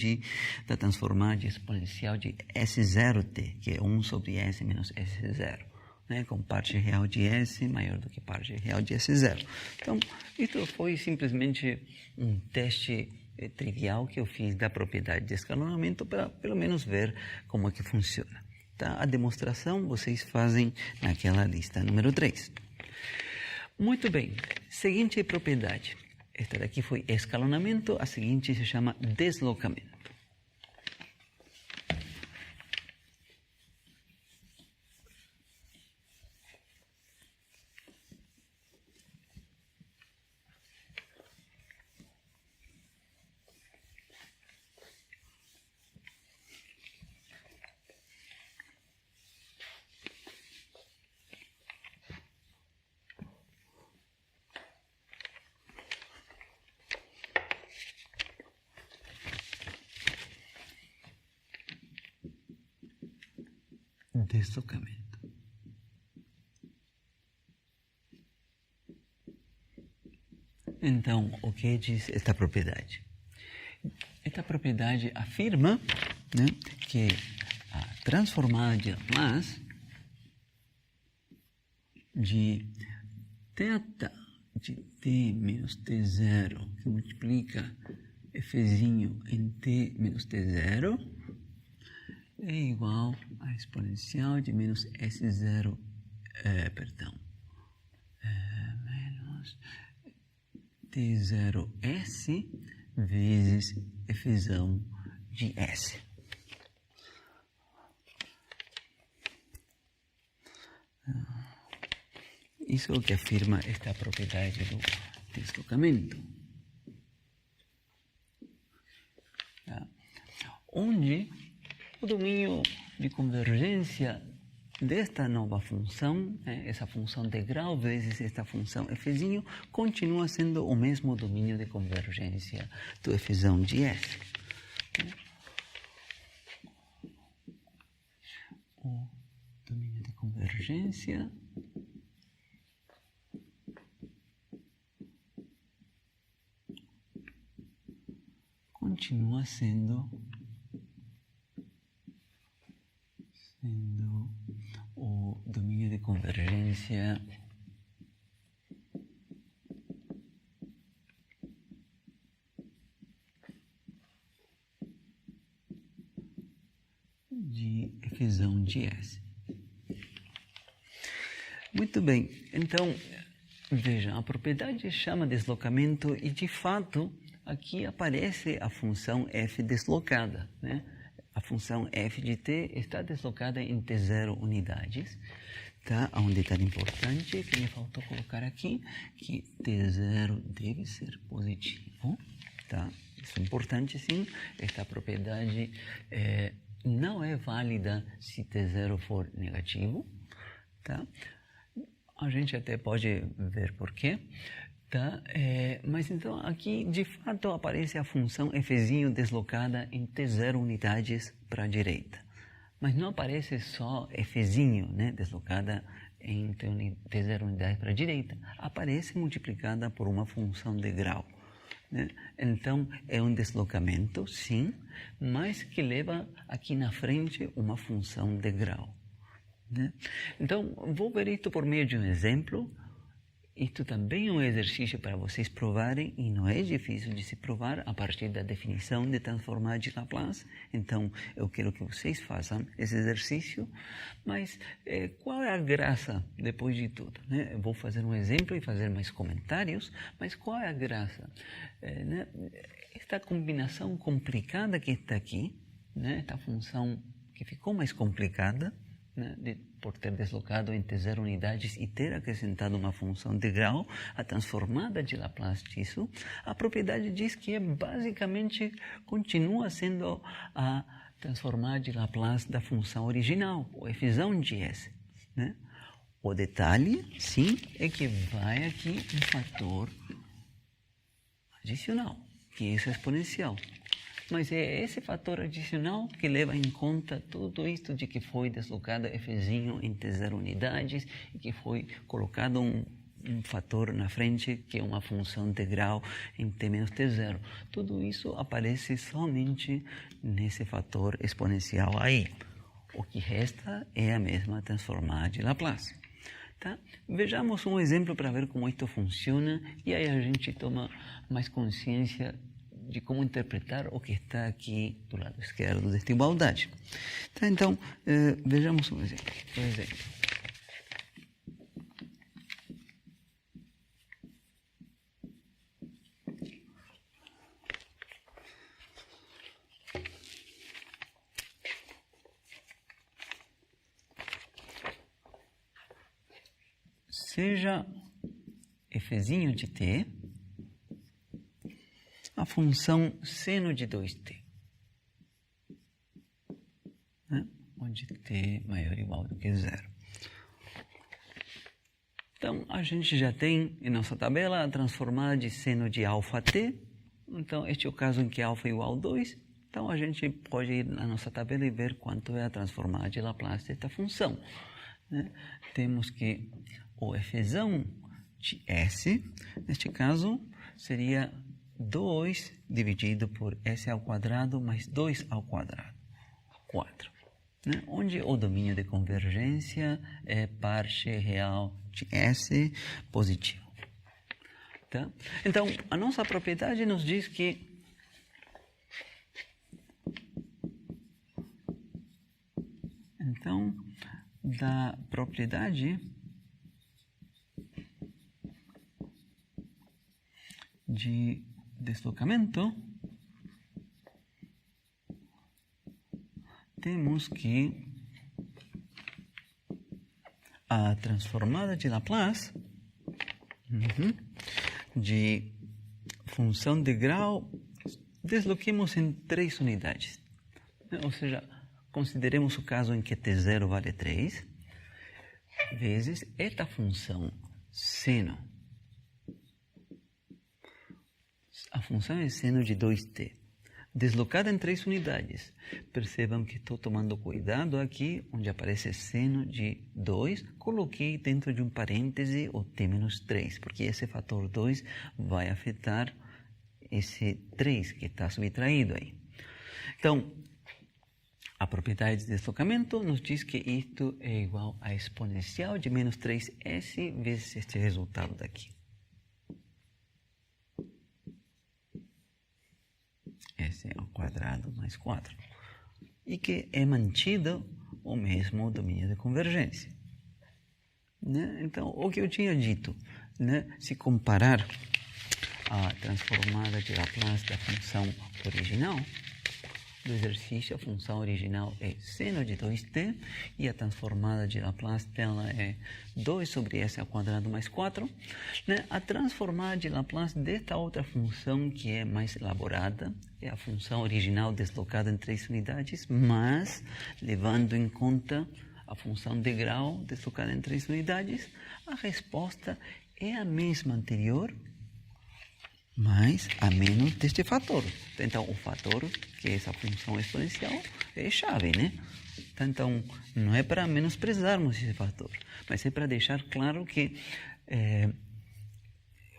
da transformada de exponencial de S0t, que é 1 sobre S menos S0, né? Com parte real de S maior do que parte real de S0. Então, isso foi simplesmente um teste trivial que eu fiz da propriedade de escalonamento para pelo menos ver como é que funciona. Tá? A demonstração vocês fazem naquela lista número 3. Muito bem, seguinte propriedade. Esta daqui foi escalonamento, a seguinte se chama deslocamento. Deslocamento. Então, o que diz esta propriedade? Esta propriedade afirma, né, que a transformada de Laplace de θ de t menos t0, que multiplica fzinho em t menos t0, é igual a exponencial de menos S0, menos T0S vezes Fzão de S. Isso é o que afirma esta propriedade do deslocamento. Tá? Onde o domínio de convergência desta nova função, essa função de grau vezes esta função fzinho, continua sendo o mesmo domínio de convergência do fzão de S. O domínio de convergência continua sendo o domínio de convergência de fzão de S. Muito bem, então, veja, a propriedade chama deslocamento e, de fato, aqui aparece a função f deslocada, né? A função f de t está deslocada em t0 unidades. Tá? Há um detalhe importante que me faltou colocar aqui, que t0 deve ser positivo. Tá? Isso é importante, sim. Esta propriedade não é válida se t0 for negativo. Tá? A gente até pode ver por quê. Tá? Mas então aqui de fato aparece a função fzinho deslocada em t0 unidades para a direita. Mas não aparece só fzinho, né, deslocada em t0 unidades para a direita. Aparece multiplicada por uma função de grau. Né? Então é um deslocamento, sim, mas que leva aqui na frente uma função de grau. Né? Então vou ver isto por meio de um exemplo. Isto também é um exercício para vocês provarem e não é difícil de se provar a partir da definição de transformar de Laplace. Então, eu quero que vocês façam esse exercício, mas qual é a graça depois de tudo? Né? Eu vou fazer um exemplo e fazer mais comentários, mas qual é a graça? Né? Esta combinação complicada que está aqui, né? Esta função que ficou mais complicada, né? Por ter deslocado em t0 unidades e ter acrescentado uma função de grau, a transformada de Laplace disso, a propriedade diz que basicamente continua sendo a transformada de Laplace da função original, o fzão de S. Né? O detalhe, sim, é que vai aqui um fator adicional, que é esse exponencial. Mas é esse fator adicional que leva em conta tudo isto de que foi deslocado fzinho em t0 unidades e que foi colocado um fator na frente que é uma função integral em t menos t0. Tudo isso aparece somente nesse fator exponencial aí. O que resta é a mesma transformada de Laplace. Tá? Vejamos um exemplo para ver como isto funciona e aí a gente toma mais consciência de como interpretar o que está aqui do lado esquerdo desta igualdade. Tá, então, vejamos um exemplo. Por exemplo, seja fzinho de t a função seno de 2t, né? Onde t maior ou igual do que 0. Então, a gente já tem em nossa tabela a transformada de seno de alfa t. Então, este é o caso em que alfa é igual a 2. Então, a gente pode ir na nossa tabela e ver quanto é a transformada de Laplace desta função. Né? Temos que o fzão de S, neste caso, seria 2 dividido por S ao quadrado mais 2 ao quadrado, 4. Né? Onde o domínio de convergência é parte real de S positivo. Tá? Então, a nossa propriedade nos diz que então, da propriedade de deslocamento, temos que a transformada de Laplace de função de grau desloquemos em 3 unidades. Ou seja, consideremos o caso em que t0 vale 3, vezes esta função seno. A função é seno de 2t, deslocada em 3 unidades. Percebam que estou tomando cuidado aqui, onde aparece seno de 2, coloquei dentro de um parêntese o t menos 3, porque esse fator 2 vai afetar esse 3 que está subtraído aí. Então, a propriedade de deslocamento nos diz que isto é igual a exponencial de menos 3s vezes este resultado daqui. S ao quadrado mais 4. E que é mantido o mesmo domínio de convergência. Né? Então, o que eu tinha dito, né? Se comparar a transformada de Laplace da função original, do exercício, a função original é seno de 2t e a transformada de Laplace dela é 2 sobre s ao quadrado mais 4. Né? A transformada de Laplace desta outra função que é mais elaborada é a função original deslocada em 3 unidades, mas levando em conta a função de grau deslocada em 3 unidades, a resposta é a mesma anterior, mas a menos deste fator. Então, o fator, que é essa função exponencial, é chave, né? Então, não é para menosprezarmos esse fator, mas é para deixar claro que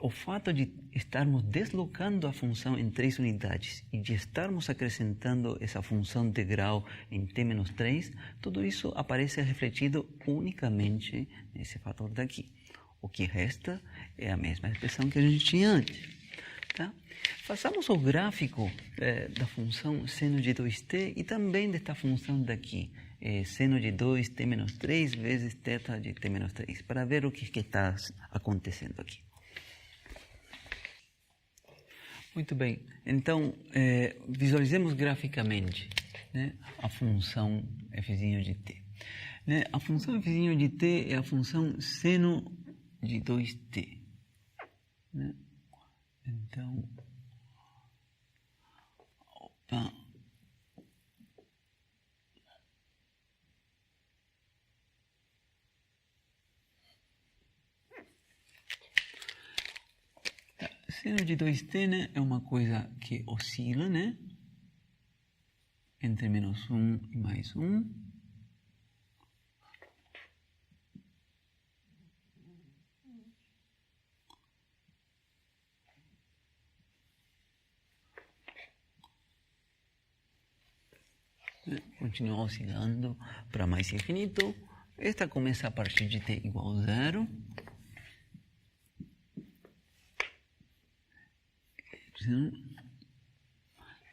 o fato de estarmos deslocando a função em 3 unidades e de estarmos acrescentando essa função de grau em t menos 3, tudo isso aparece refletido unicamente nesse fator daqui. O que resta é a mesma expressão que a gente tinha antes. Tá? Façamos o gráfico da função seno de 2t e também desta função daqui, seno de 2t menos 3 vezes θ de t menos 3, para ver o que está acontecendo aqui. Muito bem, então visualizemos graficamente, né, a função f' de t. Né? A função f' de t é a função seno de 2t. Né? Então, opa. Seno de 2t, né, é uma coisa que oscila, né, entre menos 1 e mais 1. Continua oscilando para mais infinito. Esta começa a partir de t igual a 0.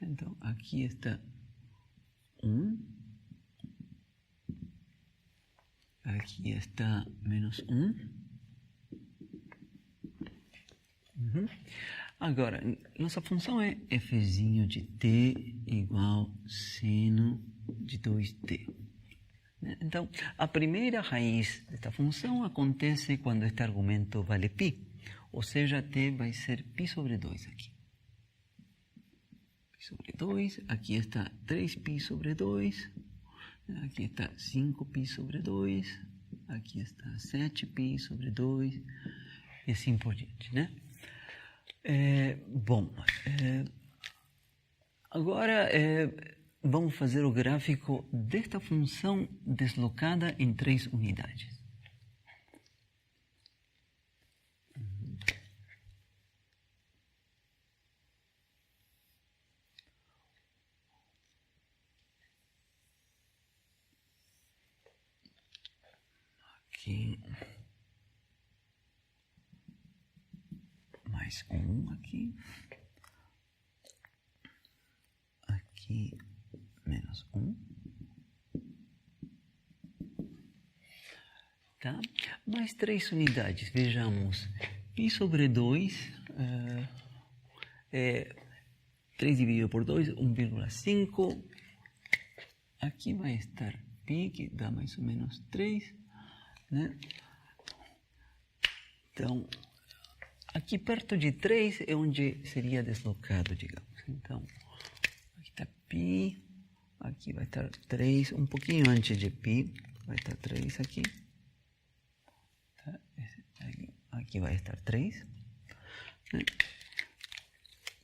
Então, aqui está 1. Aqui está menos 1. Agora, nossa função é f' de t igual seno de 2t. Então, a primeira raiz desta função acontece quando este argumento vale π, ou seja, t vai ser π sobre 2 aqui. Π sobre 2, aqui está 3π sobre 2, aqui está 5π sobre 2, aqui está 7π sobre 2, e assim por diante, né? Agora vamos fazer o gráfico desta função deslocada em 3 unidades. Aqui. Mais 1 aqui. Aqui, menos 1. tá? Mais 3 unidades, vejamos. Π sobre 2, 3 dividido por 2, 1,5. Aqui vai estar π, que dá mais ou menos 3, né? Então, aqui perto de 3 é onde seria deslocado, digamos. Então, aqui está π, aqui vai estar 3, um pouquinho antes de π, vai estar 3 aqui. Tá? Aqui vai estar 3. Né?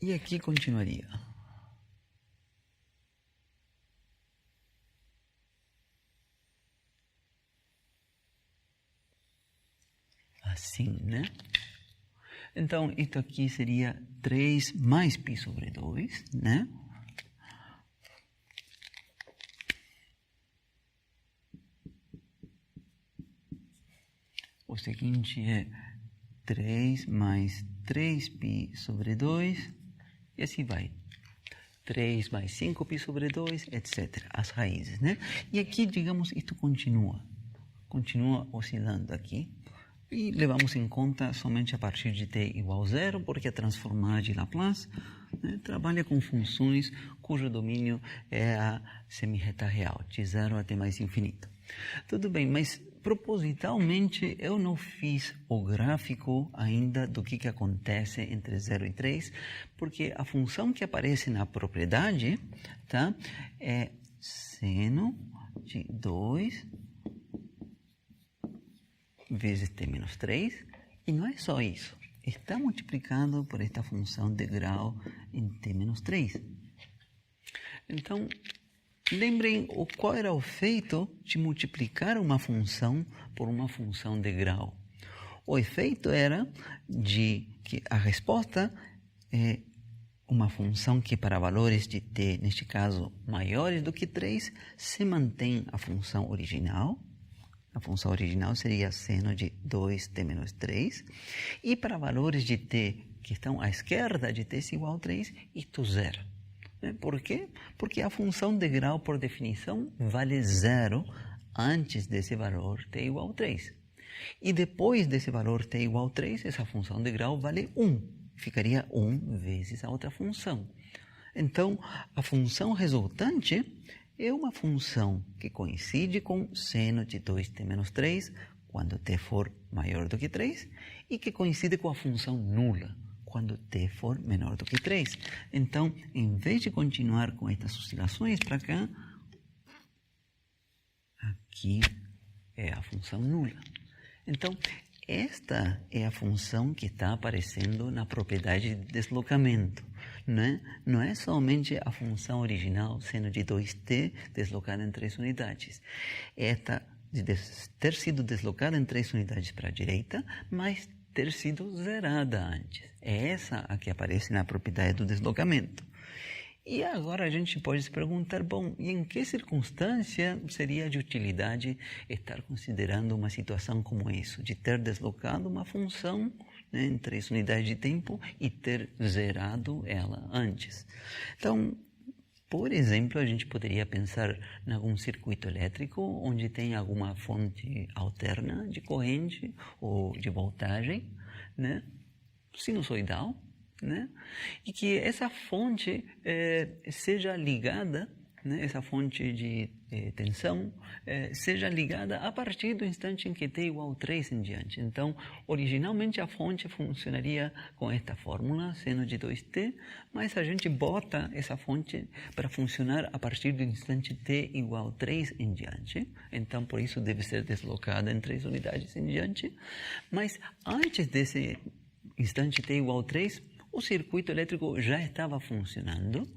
E aqui continuaria. Assim, né? Então, isso aqui seria 3 mais π sobre 2, né? O seguinte é 3 mais 3π sobre 2, e assim vai. 3 mais 5π sobre 2, etc. As raízes, né? E aqui, digamos, isto continua oscilando aqui. E levamos em conta somente a partir de t igual a 0, porque a transformada de Laplace, né, trabalha com funções cujo domínio é a semirreta real, de 0 até mais infinito. Tudo bem, mas propositalmente eu não fiz o gráfico ainda do que acontece entre 0 e 3, porque a função que aparece na propriedade, tá, é seno de 2 vezes t menos 3, e não é só isso, está multiplicado por esta função de grau em t menos 3. Então, lembrem qual era o efeito de multiplicar uma função por uma função de grau. O efeito era de que a resposta é uma função que para valores de t, neste caso maiores do que 3, se mantém a função original. A função original seria seno de 2t menos 3. E para valores de t que estão à esquerda de t igual a 3, isto zero. Por quê? Porque a função de grau, por definição, vale 0 antes desse valor t igual a 3. E depois desse valor t igual a 3, essa função de grau vale 1. Ficaria 1 vezes a outra função. Então, a função resultante é uma função que coincide com seno de 2t menos 3, quando t for maior do que 3, e que coincide com a função nula, quando t for menor do que 3. Então, em vez de continuar com estas oscilações para cá, aqui é a função nula. Então, esta é a função que está aparecendo na propriedade de deslocamento. Né? Não é somente a função original, seno de 2t, deslocada em 3 unidades. Esta de ter sido deslocada em 3 unidades para a direita, mas ter sido zerada antes. É essa a que aparece na propriedade do deslocamento. E agora a gente pode se perguntar, bom, e em que circunstância seria de utilidade estar considerando uma situação como essa, de ter deslocado uma função, né, em 3 unidades de tempo e ter zerado ela antes? Então, por exemplo, a gente poderia pensar em algum circuito elétrico onde tem alguma fonte alterna de corrente ou de voltagem, né, sinusoidal, né, e que essa fonte seja ligada, né, essa fonte de tensão seja ligada a partir do instante em que t igual a 3 em diante. Então, originalmente a fonte funcionaria com esta fórmula, seno de 2t, mas a gente bota essa fonte para funcionar a partir do instante t igual a 3 em diante. Então, por isso deve ser deslocada em 3 unidades em diante. Mas antes desse instante t igual a 3, o circuito elétrico já estava funcionando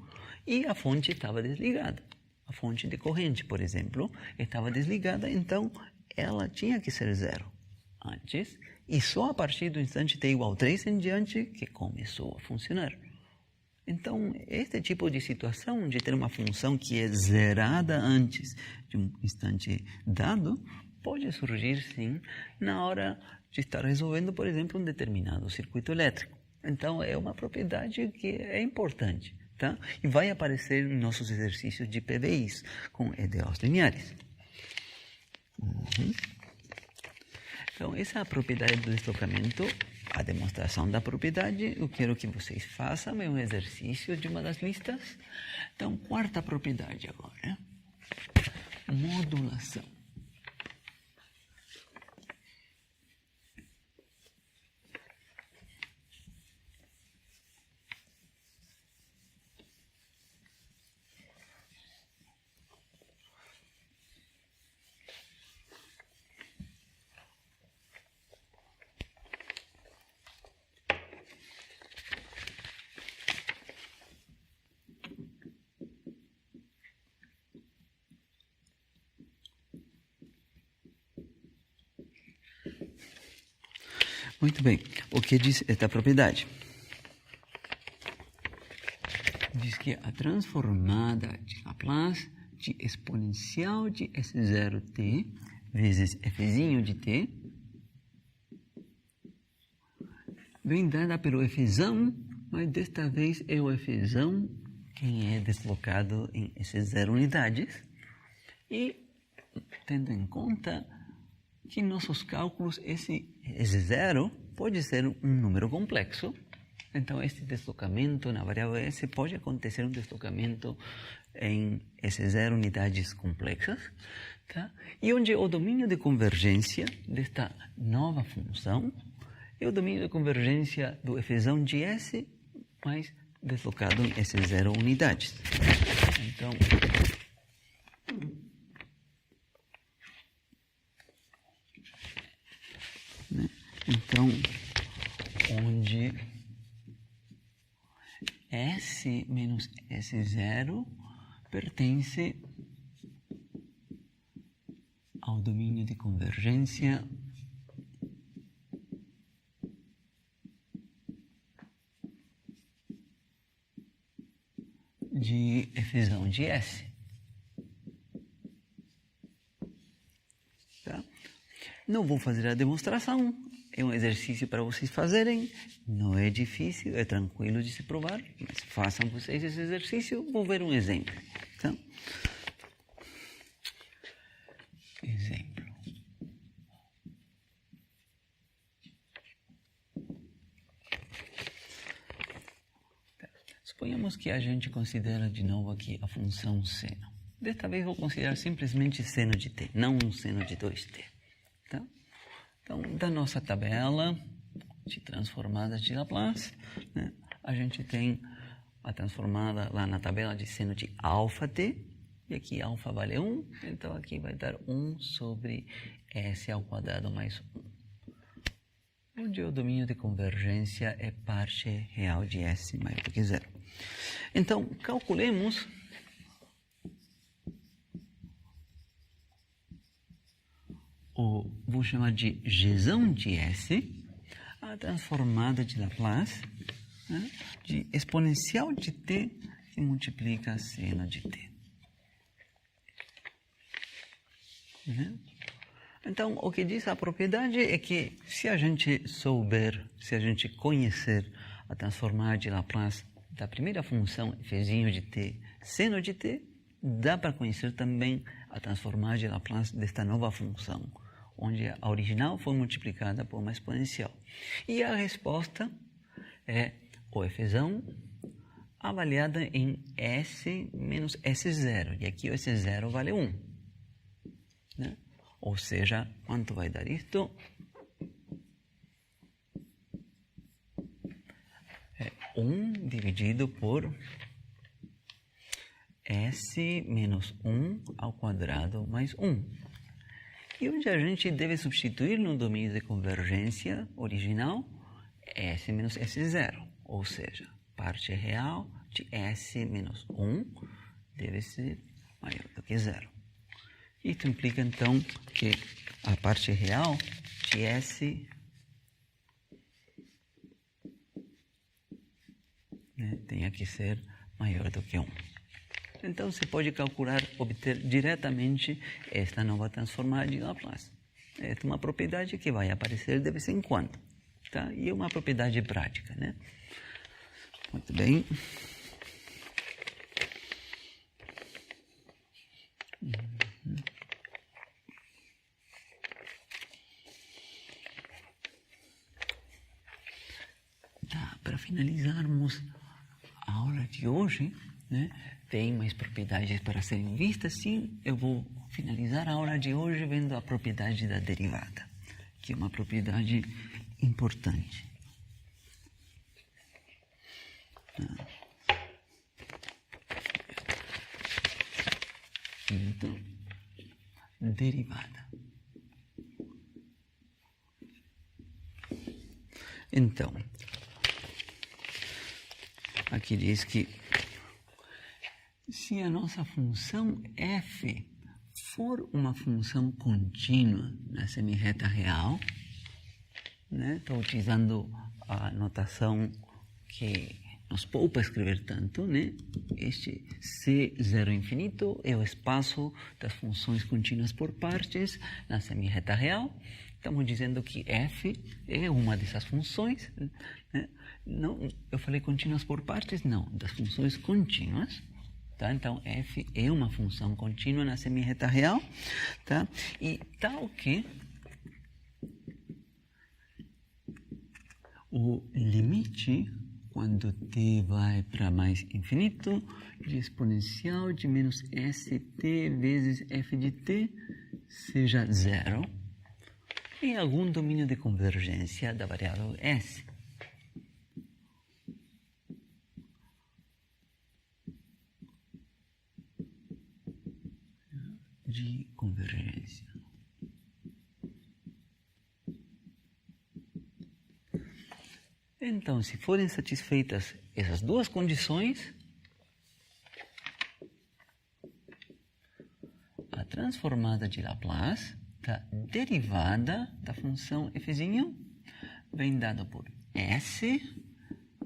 e a fonte estava desligada. A fonte de corrente, por exemplo, estava desligada, então ela tinha que ser zero antes, e só a partir do instante t igual a 3 em diante que começou a funcionar. Então, este tipo de situação de ter uma função que é zerada antes de um instante dado, pode surgir, sim, na hora de estar resolvendo, por exemplo, um determinado circuito elétrico. Então, é uma propriedade que é importante, tá? E vai aparecer em nossos exercícios de PBIs com EDOs lineares. Então, essa é a propriedade do deslocamento, a demonstração da propriedade. Eu quero que vocês façam um exercício de uma das listas. Então, quarta propriedade agora. Modulação. Muito bem. O que diz esta propriedade? Diz que a transformada de Laplace de exponencial de S0t vezes fzinho de t vem dada pelo fzão, mas desta vez é o fzão quem é deslocado em S0 unidades. E tendo em conta que em nossos cálculos esse S0 pode ser um número complexo. Então, este deslocamento na variável S pode acontecer um deslocamento em S0 unidades complexas. Tá? E onde o domínio de convergência desta nova função é o domínio de convergência do fzão de S, mas deslocado em S0 unidades. Então, onde S menos S0 pertence ao domínio de convergência de fzão de S. Tá? Não vou fazer a demonstração. É um exercício para vocês fazerem, não é difícil, é tranquilo de se provar, mas façam vocês esse exercício, vou ver um exemplo. Tá? Exemplo. Suponhamos que a gente considera de novo aqui a função seno. Desta vez vou considerar simplesmente seno de t, não um seno de 2t. Tá? Então, da nossa tabela de transformadas de Laplace, né, a gente tem a transformada lá na tabela de seno de αt, e aqui alfa vale 1, então aqui vai dar 1 sobre s ao quadrado mais 1, onde o domínio de convergência é parte real de s maior do que zero. Então, calculemos vou chamar de gzão de S, a transformada de Laplace, né, de exponencial de t que multiplica seno de t. Né? Então, o que diz a propriedade é que se a gente souber, se a gente conhecer a transformada de Laplace da primeira função fzinho de t, seno de t, dá para conhecer também a transformada de Laplace desta nova função, onde a original foi multiplicada por uma exponencial. E a resposta é o fzão avaliada em S menos S0. E aqui o S0 vale 1. Né? Ou seja, quanto vai dar isto? É 1 dividido por S menos 1 ao quadrado mais 1. E onde a gente deve substituir no domínio de convergência original S menos S0, ou seja, parte real de S menos 1 deve ser maior do que 0. Isso implica, então, que a parte real de S tenha que ser maior do que 1. Então, você pode calcular, obter diretamente esta nova transformada de Laplace. É uma propriedade que vai aparecer de vez em quando. Tá? E é uma propriedade prática. Né? Muito bem. Tá, para finalizarmos a aula de hoje, né, tem mais propriedades para serem vistas, sim, eu vou finalizar a aula de hoje vendo a propriedade da derivada, que é uma propriedade importante. Então, derivada. Então, aqui diz que se a nossa função f for uma função contínua na semirreta real, né? Estou utilizando a notação que nos poupa escrever tanto, né? Este C0 infinito é o espaço das funções contínuas por partes na semirreta real. Estamos dizendo que f é uma dessas funções, né? Não, eu falei contínuas por partes? Não, das funções contínuas. Tá? Então, f é uma função contínua na semirreta real. Tá? E tal que o limite, quando t vai para mais infinito, de exponencial de menos st vezes f de t seja zero em algum domínio de convergência da variável s. De convergência. Então, se forem satisfeitas essas duas condições, a transformada de Laplace da derivada da função f' vem dada por s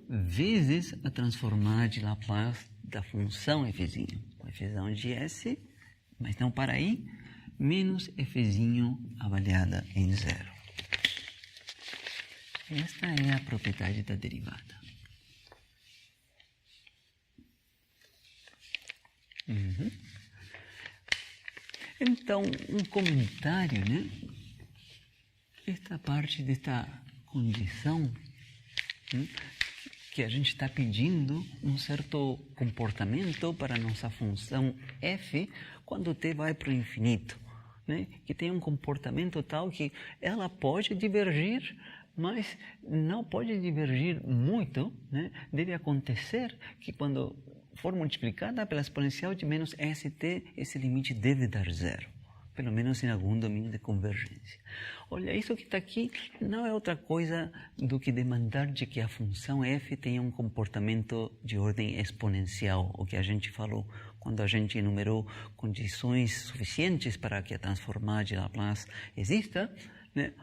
vezes a transformada de Laplace da função f', com f' de s, mas não para i, menos f' avaliada em zero. Esta é a propriedade da derivada. Então, um comentário, né? Esta parte desta condição, né? Que a gente está pedindo um certo comportamento para a nossa função f quando t vai para o infinito, né? Que tem um comportamento tal que ela pode divergir, mas não pode divergir muito, né? Deve acontecer que quando for multiplicada pela exponencial de menos st, esse limite deve dar zero, pelo menos em algum domínio de convergência. Olha, isso que está aqui não é outra coisa do que demandar de que a função f tenha um comportamento de ordem exponencial, o que a gente falou quando a gente enumerou condições suficientes para que a transformada de Laplace exista, né?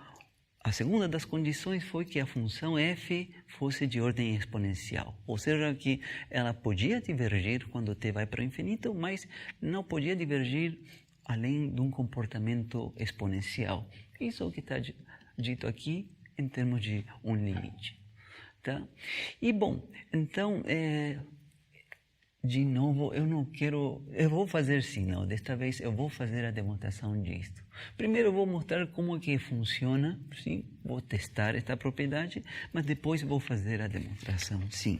A segunda das condições foi que a função f fosse de ordem exponencial, ou seja, que ela podia divergir quando t vai para o infinito, mas não podia divergir além de um comportamento exponencial. Isso é o que está dito aqui em termos de um limite. Tá? E, bom, então, de novo, eu vou fazer sim, não, desta vez eu vou fazer a demonstração disto. Primeiro eu vou mostrar como é que funciona, sim, vou testar esta propriedade, mas depois vou fazer a demonstração, sim.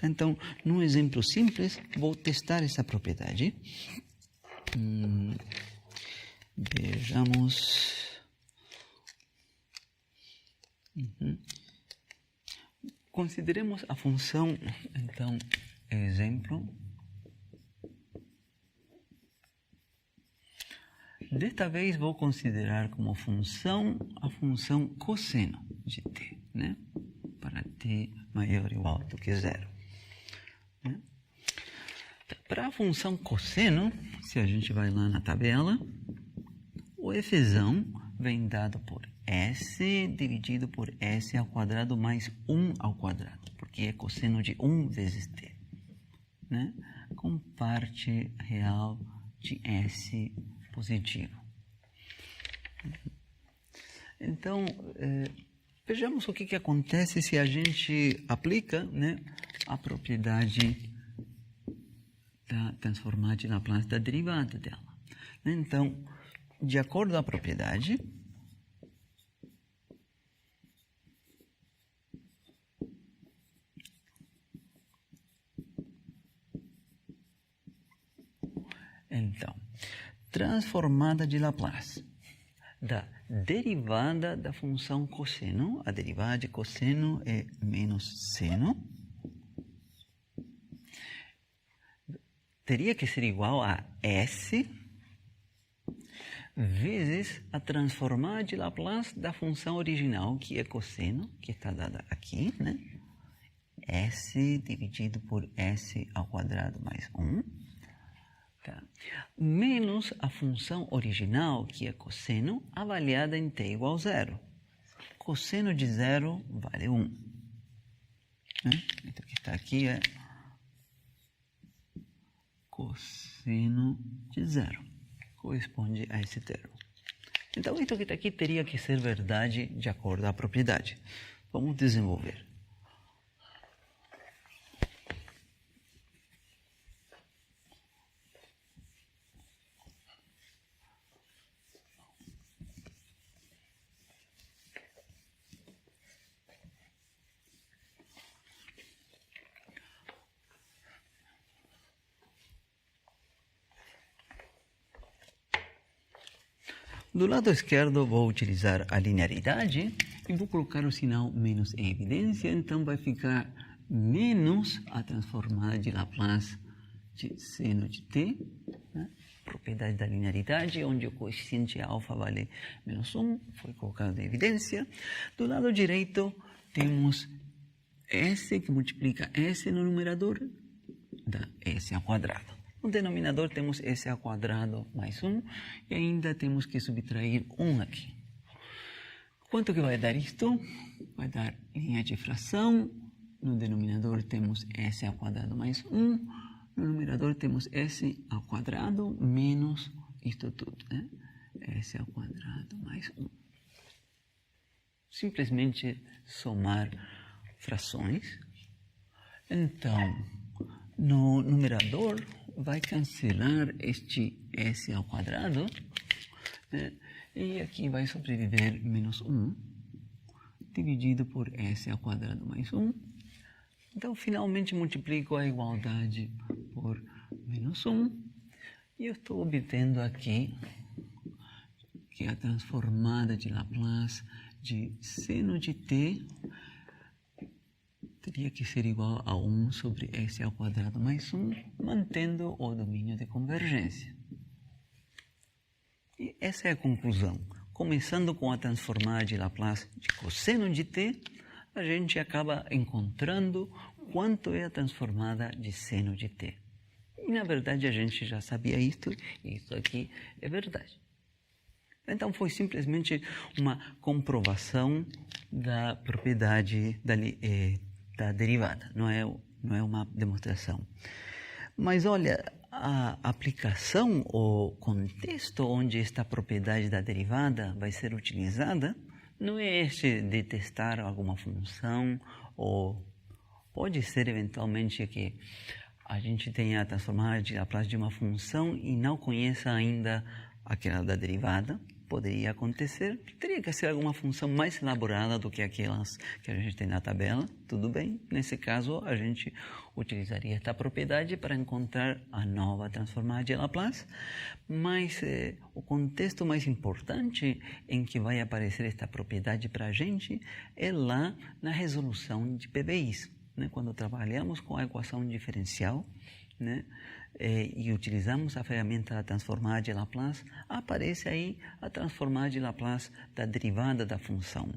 Então, num exemplo simples, vou testar essa propriedade. Vejamos. Consideremos a função, então, exemplo. Desta vez vou considerar como função a função cosseno de t, né? Para t maior ou igual do que zero. Né? Para a função cosseno, se a gente vai lá na tabela, o f vem dado por s dividido por s ao quadrado mais 1 ao quadrado, porque é cosseno de 1 vezes t, né? Com parte real de s positivo. Então, vejamos o que acontece se a gente aplica, né, a propriedade da transformada de Laplace da derivada dela. Então, de acordo com a propriedade, Então, transformada de Laplace da derivada da função cosseno. A derivada de cosseno é menos seno. Teria que ser igual a S vezes a transformada de Laplace da função original, que é cosseno, que está dada aqui, né? S dividido por S ao quadrado mais 1. Tá. Menos a função original, que é cosseno, avaliada em t igual a 0. Cosseno de 0 vale 1. Né? Então, o que está aqui é cosseno de 0. Corresponde a esse termo. Então, isso que está aqui teria que ser verdade de acordo com a propriedade. Vamos desenvolver. Do lado esquerdo, vou utilizar a linearidade e vou colocar o sinal menos em evidência. Então, vai ficar menos a transformada de Laplace de seno de t, né? Propriedade da linearidade, onde o coeficiente alfa vale menos 1, foi colocado em evidência. Do lado direito, temos S que multiplica S no numerador, dá S ao quadrado. No denominador temos S ao quadrado mais 1 e ainda temos que subtrair 1 aqui. Quanto que vai dar isto? Vai dar linha de fração. No denominador temos S ao quadrado mais 1. No numerador temos S ao quadrado menos isto tudo, né? S ao quadrado mais 1. Simplesmente somar frações. Então, no numerador vai cancelar este S ao quadrado, né? E aqui vai sobreviver menos 1 dividido por S ao quadrado mais 1. Então, finalmente multiplico a igualdade por menos 1 e eu estou obtendo aqui que a transformada de Laplace de seno de t teria que ser igual a 1 sobre S ao quadrado mais 1, mantendo o domínio de convergência. E essa é a conclusão. Começando com a transformada de Laplace de cosseno de t, a gente acaba encontrando quanto é a transformada de seno de t. E, na verdade, a gente já sabia isto, e isso aqui é verdade. Então, foi simplesmente uma comprovação da propriedade da derivada, não é uma demonstração. Mas olha, a aplicação, o contexto onde esta propriedade da derivada vai ser utilizada, não é este de testar alguma função, ou pode ser eventualmente que a gente tenha transformado de Laplace de uma função e não conheça ainda aquela da derivada. Poderia acontecer, teria que ser alguma função mais elaborada do que aquelas que a gente tem na tabela, tudo bem. Nesse caso, a gente utilizaria esta propriedade para encontrar a nova transformada de Laplace, mas o contexto mais importante em que vai aparecer esta propriedade para a gente é lá na resolução de PBIs, né? Quando trabalhamos com a equação diferencial, né? E utilizamos a ferramenta da transformada de Laplace, aparece aí a transformada de Laplace da derivada da função.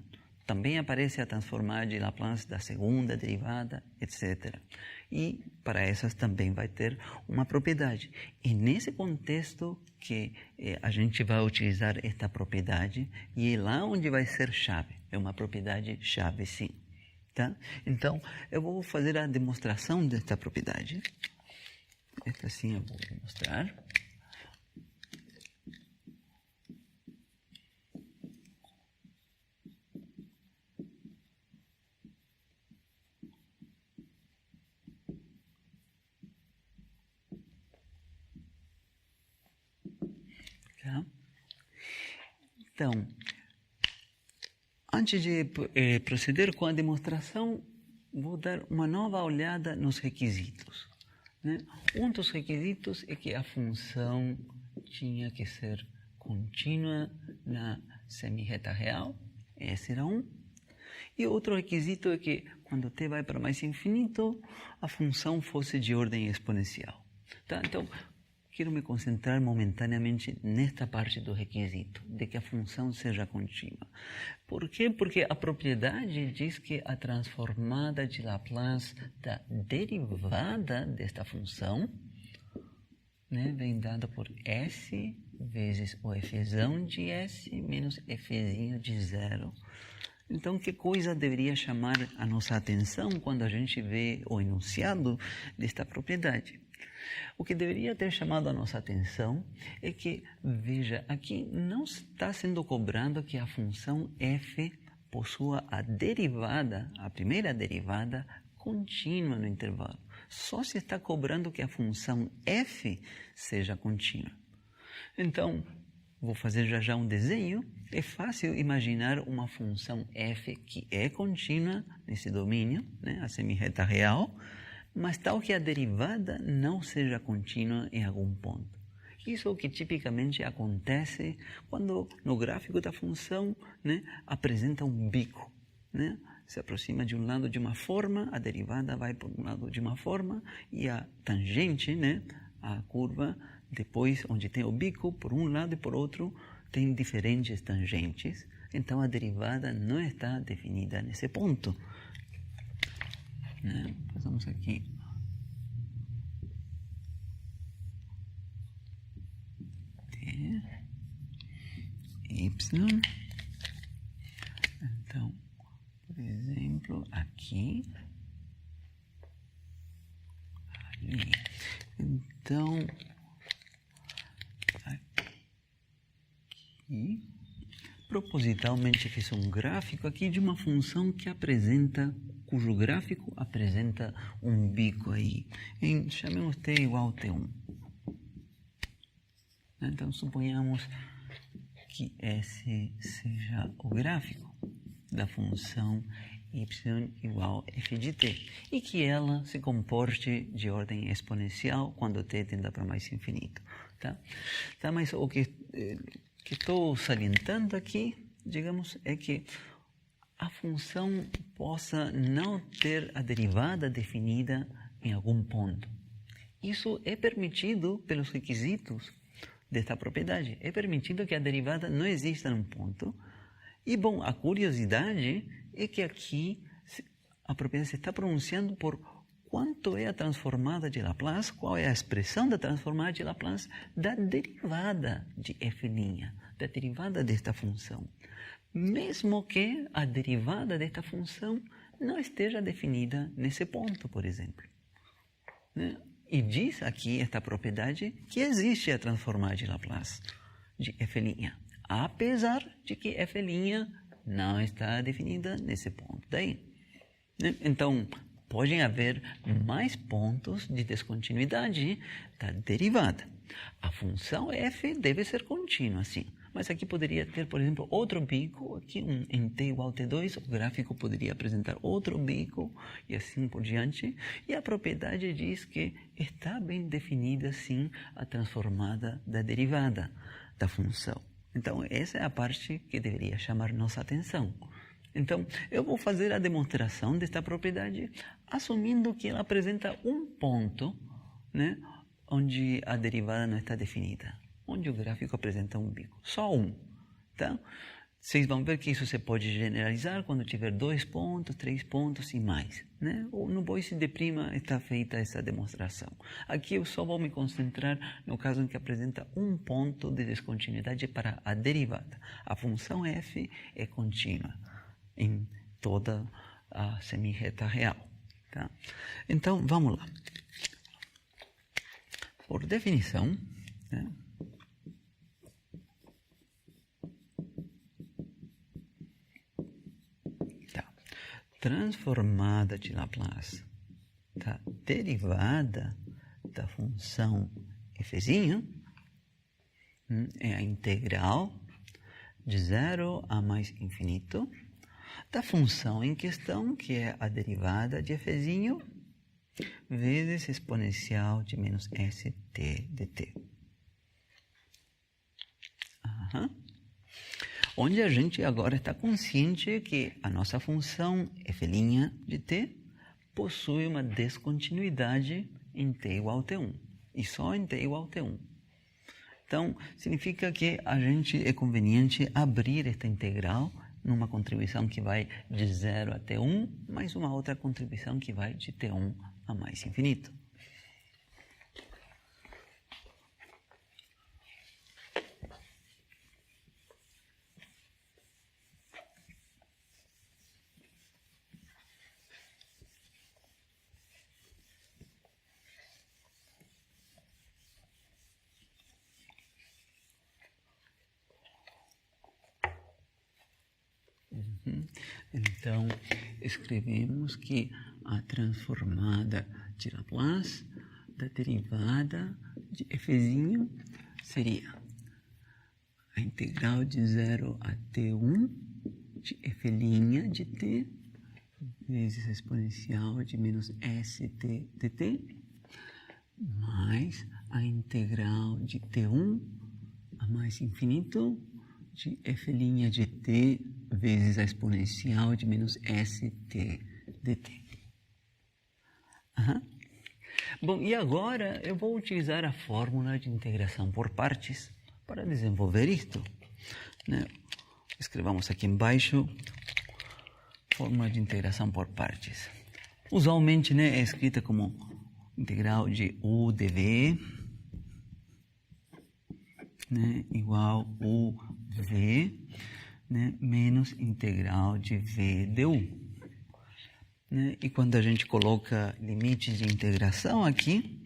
Também aparece a transformada de Laplace da segunda derivada, etc. E para essas também vai ter uma propriedade. E nesse contexto que a gente vai utilizar esta propriedade, e é lá onde vai ser chave. É uma propriedade chave, sim. Tá? Então, eu vou fazer a demonstração desta propriedade. Esta sim eu vou mostrar. Tá? Então, antes de proceder com a demonstração, vou dar uma nova olhada nos requisitos. né? Um dos requisitos é que a função tinha que ser contínua na semirreta real, esse era um. E outro requisito é que, quando t vai para mais infinito, a função fosse de ordem exponencial. Tá? Então, quero me concentrar momentaneamente nesta parte do requisito, de que a função seja contínua. Por quê? Porque a propriedade diz que a transformada de Laplace da derivada desta função, né, vem dada por S vezes o fzão de S menos fzinho de zero. Então, que coisa deveria chamar a nossa atenção quando a gente vê o enunciado desta propriedade? O que deveria ter chamado a nossa atenção é que, veja, aqui não está sendo cobrado que a função f possua a derivada, a primeira derivada, contínua no intervalo. Só se está cobrando que a função f seja contínua. Então, vou fazer já um desenho. É fácil imaginar uma função f que é contínua nesse domínio, né, a semirreta real, mas tal que a derivada não seja contínua em algum ponto. Isso é o que tipicamente acontece quando no gráfico da função, né, apresenta um bico, né? Se aproxima de um lado de uma forma, a derivada vai por um lado de uma forma e a tangente, né, a curva, depois onde tem o bico, por um lado e por outro, tem diferentes tangentes. Então a derivada não está definida nesse ponto. Né? Passamos aqui. T, Y. Então, por exemplo, aqui, ali. Então, aqui, propositalmente fiz um gráfico aqui de uma função que apresenta, cujo gráfico apresenta um bico aí. Chamemos t igual a t1. Então, suponhamos que esse seja o gráfico da função y igual a f de t e que ela se comporte de ordem exponencial quando t tenda para mais infinito. Tá? Mas o que estou salientando aqui, digamos, é que a função possa não ter a derivada definida em algum ponto. Isso é permitido pelos requisitos desta propriedade. É permitido que a derivada não exista num ponto. E, bom, a curiosidade é que aqui a propriedade se está pronunciando por quanto é a transformada de Laplace, qual é a expressão da transformada de Laplace da derivada de f', da derivada desta função. Mesmo que a derivada desta função não esteja definida nesse ponto, por exemplo. Né? E diz aqui esta propriedade que existe a transformada de Laplace de f', apesar de que f' não está definida nesse ponto daí. Né? Então, podem haver mais pontos de descontinuidade da derivada. A função f deve ser contínua, sim. Mas aqui poderia ter, por exemplo, outro bico, aqui em t igual a t2, o gráfico poderia apresentar outro bico e assim por diante. E a propriedade diz que está bem definida, sim, a transformada da derivada da função. Então, essa é a parte que deveria chamar nossa atenção. Então, eu vou fazer a demonstração desta propriedade assumindo que ela apresenta um ponto, né, onde a derivada não está definida, onde o gráfico apresenta um bico. Só um. Tá? Vocês vão ver que isso se pode generalizar quando tiver 2 pontos, 3 pontos e mais. Né? No Boyce de prima está feita essa demonstração. Aqui eu só vou me concentrar no caso em que apresenta um ponto de descontinuidade para a derivada. A função f é contínua em toda a semirreta real. Tá? Então, vamos lá. Por definição, né? Transformada de Laplace da derivada da função f'zinho é a integral de 0 a mais infinito da função em questão, que é a derivada de f'zinho vezes exponencial de menos st dt. Onde a gente agora está consciente que a nossa função f' de t possui uma descontinuidade em t igual a t1, e só em t igual a t1. Então, significa que a gente é conveniente abrir esta integral numa contribuição que vai de 0 a t1, mais uma outra contribuição que vai de t1 a mais infinito. Então, escrevemos que a transformada de Laplace da derivada de f' seria a integral de 0 a t1 de f' de t vezes a exponencial de menos st dt mais a integral de t1 a mais infinito de f' de t vezes a exponencial de menos st dt. Bom, e agora eu vou utilizar a fórmula de integração por partes para desenvolver isto. Escrevamos aqui embaixo, fórmula de integração por partes. Usualmente é escrita como integral de u dv igual u v menos integral de v du. E quando a gente coloca limites de integração aqui,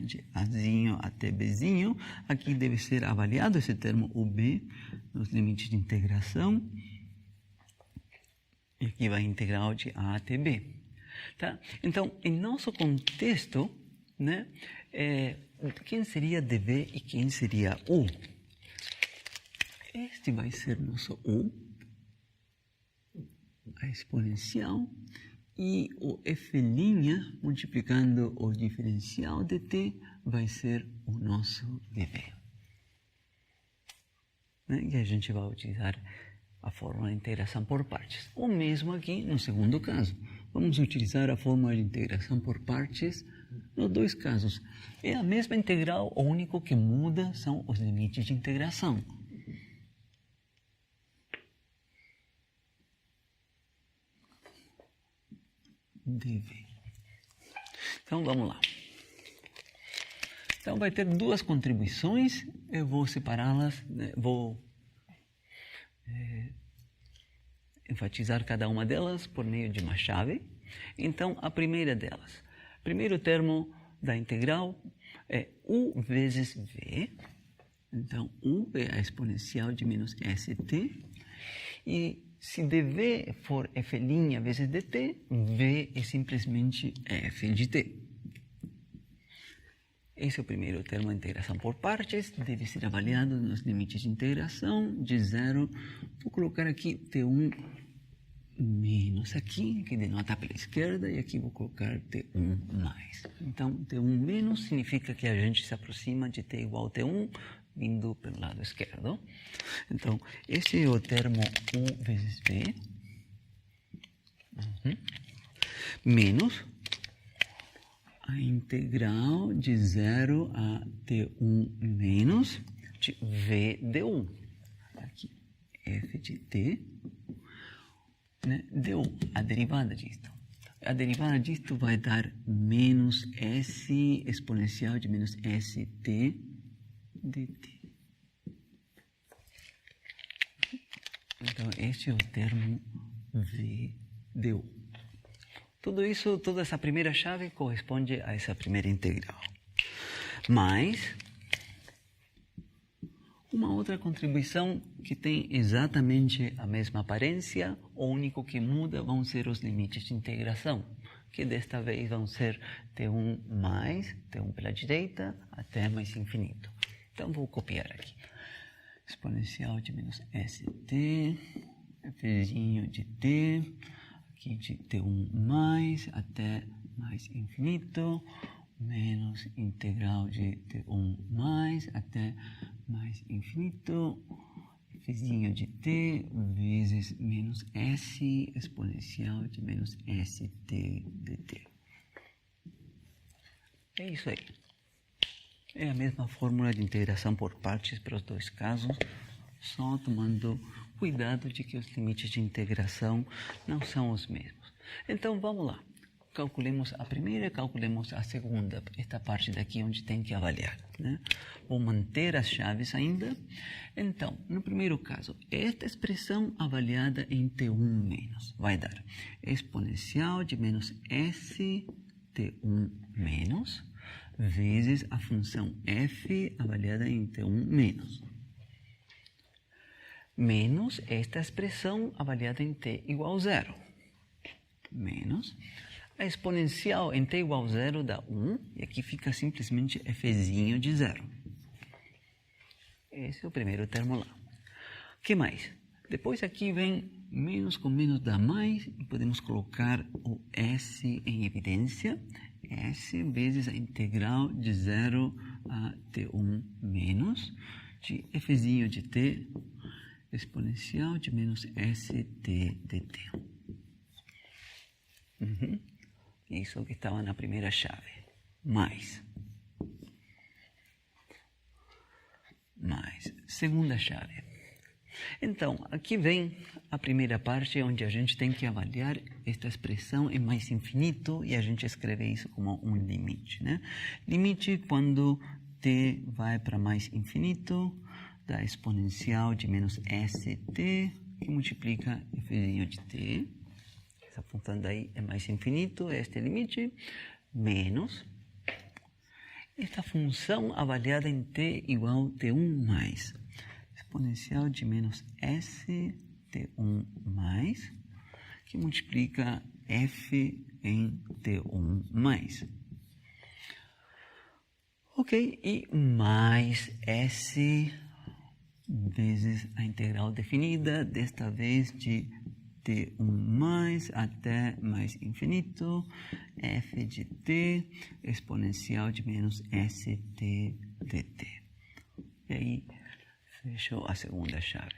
de azinho até bzinho, aqui deve ser avaliado esse termo ub nos limites de integração. E aqui vai a integral de a até b. Tá? Então, em nosso contexto, quem seria dv e quem seria u? Este vai ser nosso u, a exponencial, e o f' multiplicando o diferencial de t vai ser o nosso dv. E a gente vai utilizar a fórmula de integração por partes. O mesmo aqui no segundo caso. Vamos utilizar a fórmula de integração por partes nos dois casos. É a mesma integral, o único que muda são os limites de integração. dv. Então, vamos lá. Então, vai ter duas contribuições. Eu vou separá-las, vou enfatizar cada uma delas por meio de uma chave. Então, a primeira delas. Primeiro termo da integral é u vezes v. Então, u é a exponencial de menos st. E se dv for f' vezes dt, v é simplesmente f de t. Esse é o primeiro termo de integração por partes, deve ser avaliado nos limites de integração de 0. Vou colocar aqui t1 menos aqui, que denota pela esquerda, e aqui vou colocar t1 mais. Então, t1 menos significa que a gente se aproxima de t igual a t1, vindo pelo lado esquerdo. Então, esse é o termo u vezes v, menos a integral de 0 a t1 menos de v du. Aqui, f de t, du, a derivada disto. A derivada disto vai dar menos s exponencial de menos st dt. Então, este é o termo v du. Tudo isso, toda essa primeira chave corresponde a essa primeira integral. Mas uma outra contribuição que tem exatamente a mesma aparência, o único que muda vão ser os limites de integração, que desta vez vão ser t1 mais, t1 pela direita, até mais infinito. Então, vou copiar aqui. Exponencial de menos st, f' de t, aqui de t1 mais até mais infinito, menos integral de T1 mais até mais infinito, fzinho de t vezes menos s exponencial de menos st dt. É isso aí. É a mesma fórmula de integração por partes para os dois casos, só tomando cuidado de que os limites de integração não são os mesmos. Então, vamos lá. Calculemos a primeira, calculemos a segunda, esta parte daqui onde tem que avaliar, né? Vou manter as chaves ainda. Então, no primeiro caso, esta expressão avaliada em T1 menos vai dar exponencial de menos s T1 menos vezes a função f avaliada em T1 menos. Menos esta expressão avaliada em t igual a 0. Menos a exponencial em t igual a 0 dá 1, e aqui fica simplesmente fzinho de 0. Esse é o primeiro termo lá. O que mais? Depois aqui vem menos com menos dá mais, e podemos colocar o s em evidência. S vezes a integral de 0 a t1 menos de fzinho de t exponencial de menos st dt. Isso que estava na primeira chave. Mais. Segunda chave. Então, aqui vem a primeira parte onde a gente tem que avaliar esta expressão em mais infinito e a gente escreve isso como um limite, né? Limite quando t vai para mais infinito da exponencial de menos st, que multiplica fzinho de t. Essa função daí é mais infinito, este é o limite, menos esta função avaliada em t igual a t1 mais exponencial de menos s t1 mais, que multiplica f em t1 mais. Ok, e mais s vezes a integral definida, desta vez de t1 mais até mais infinito, f de t exponencial de menos st dt. E aí, fechou a segunda chave.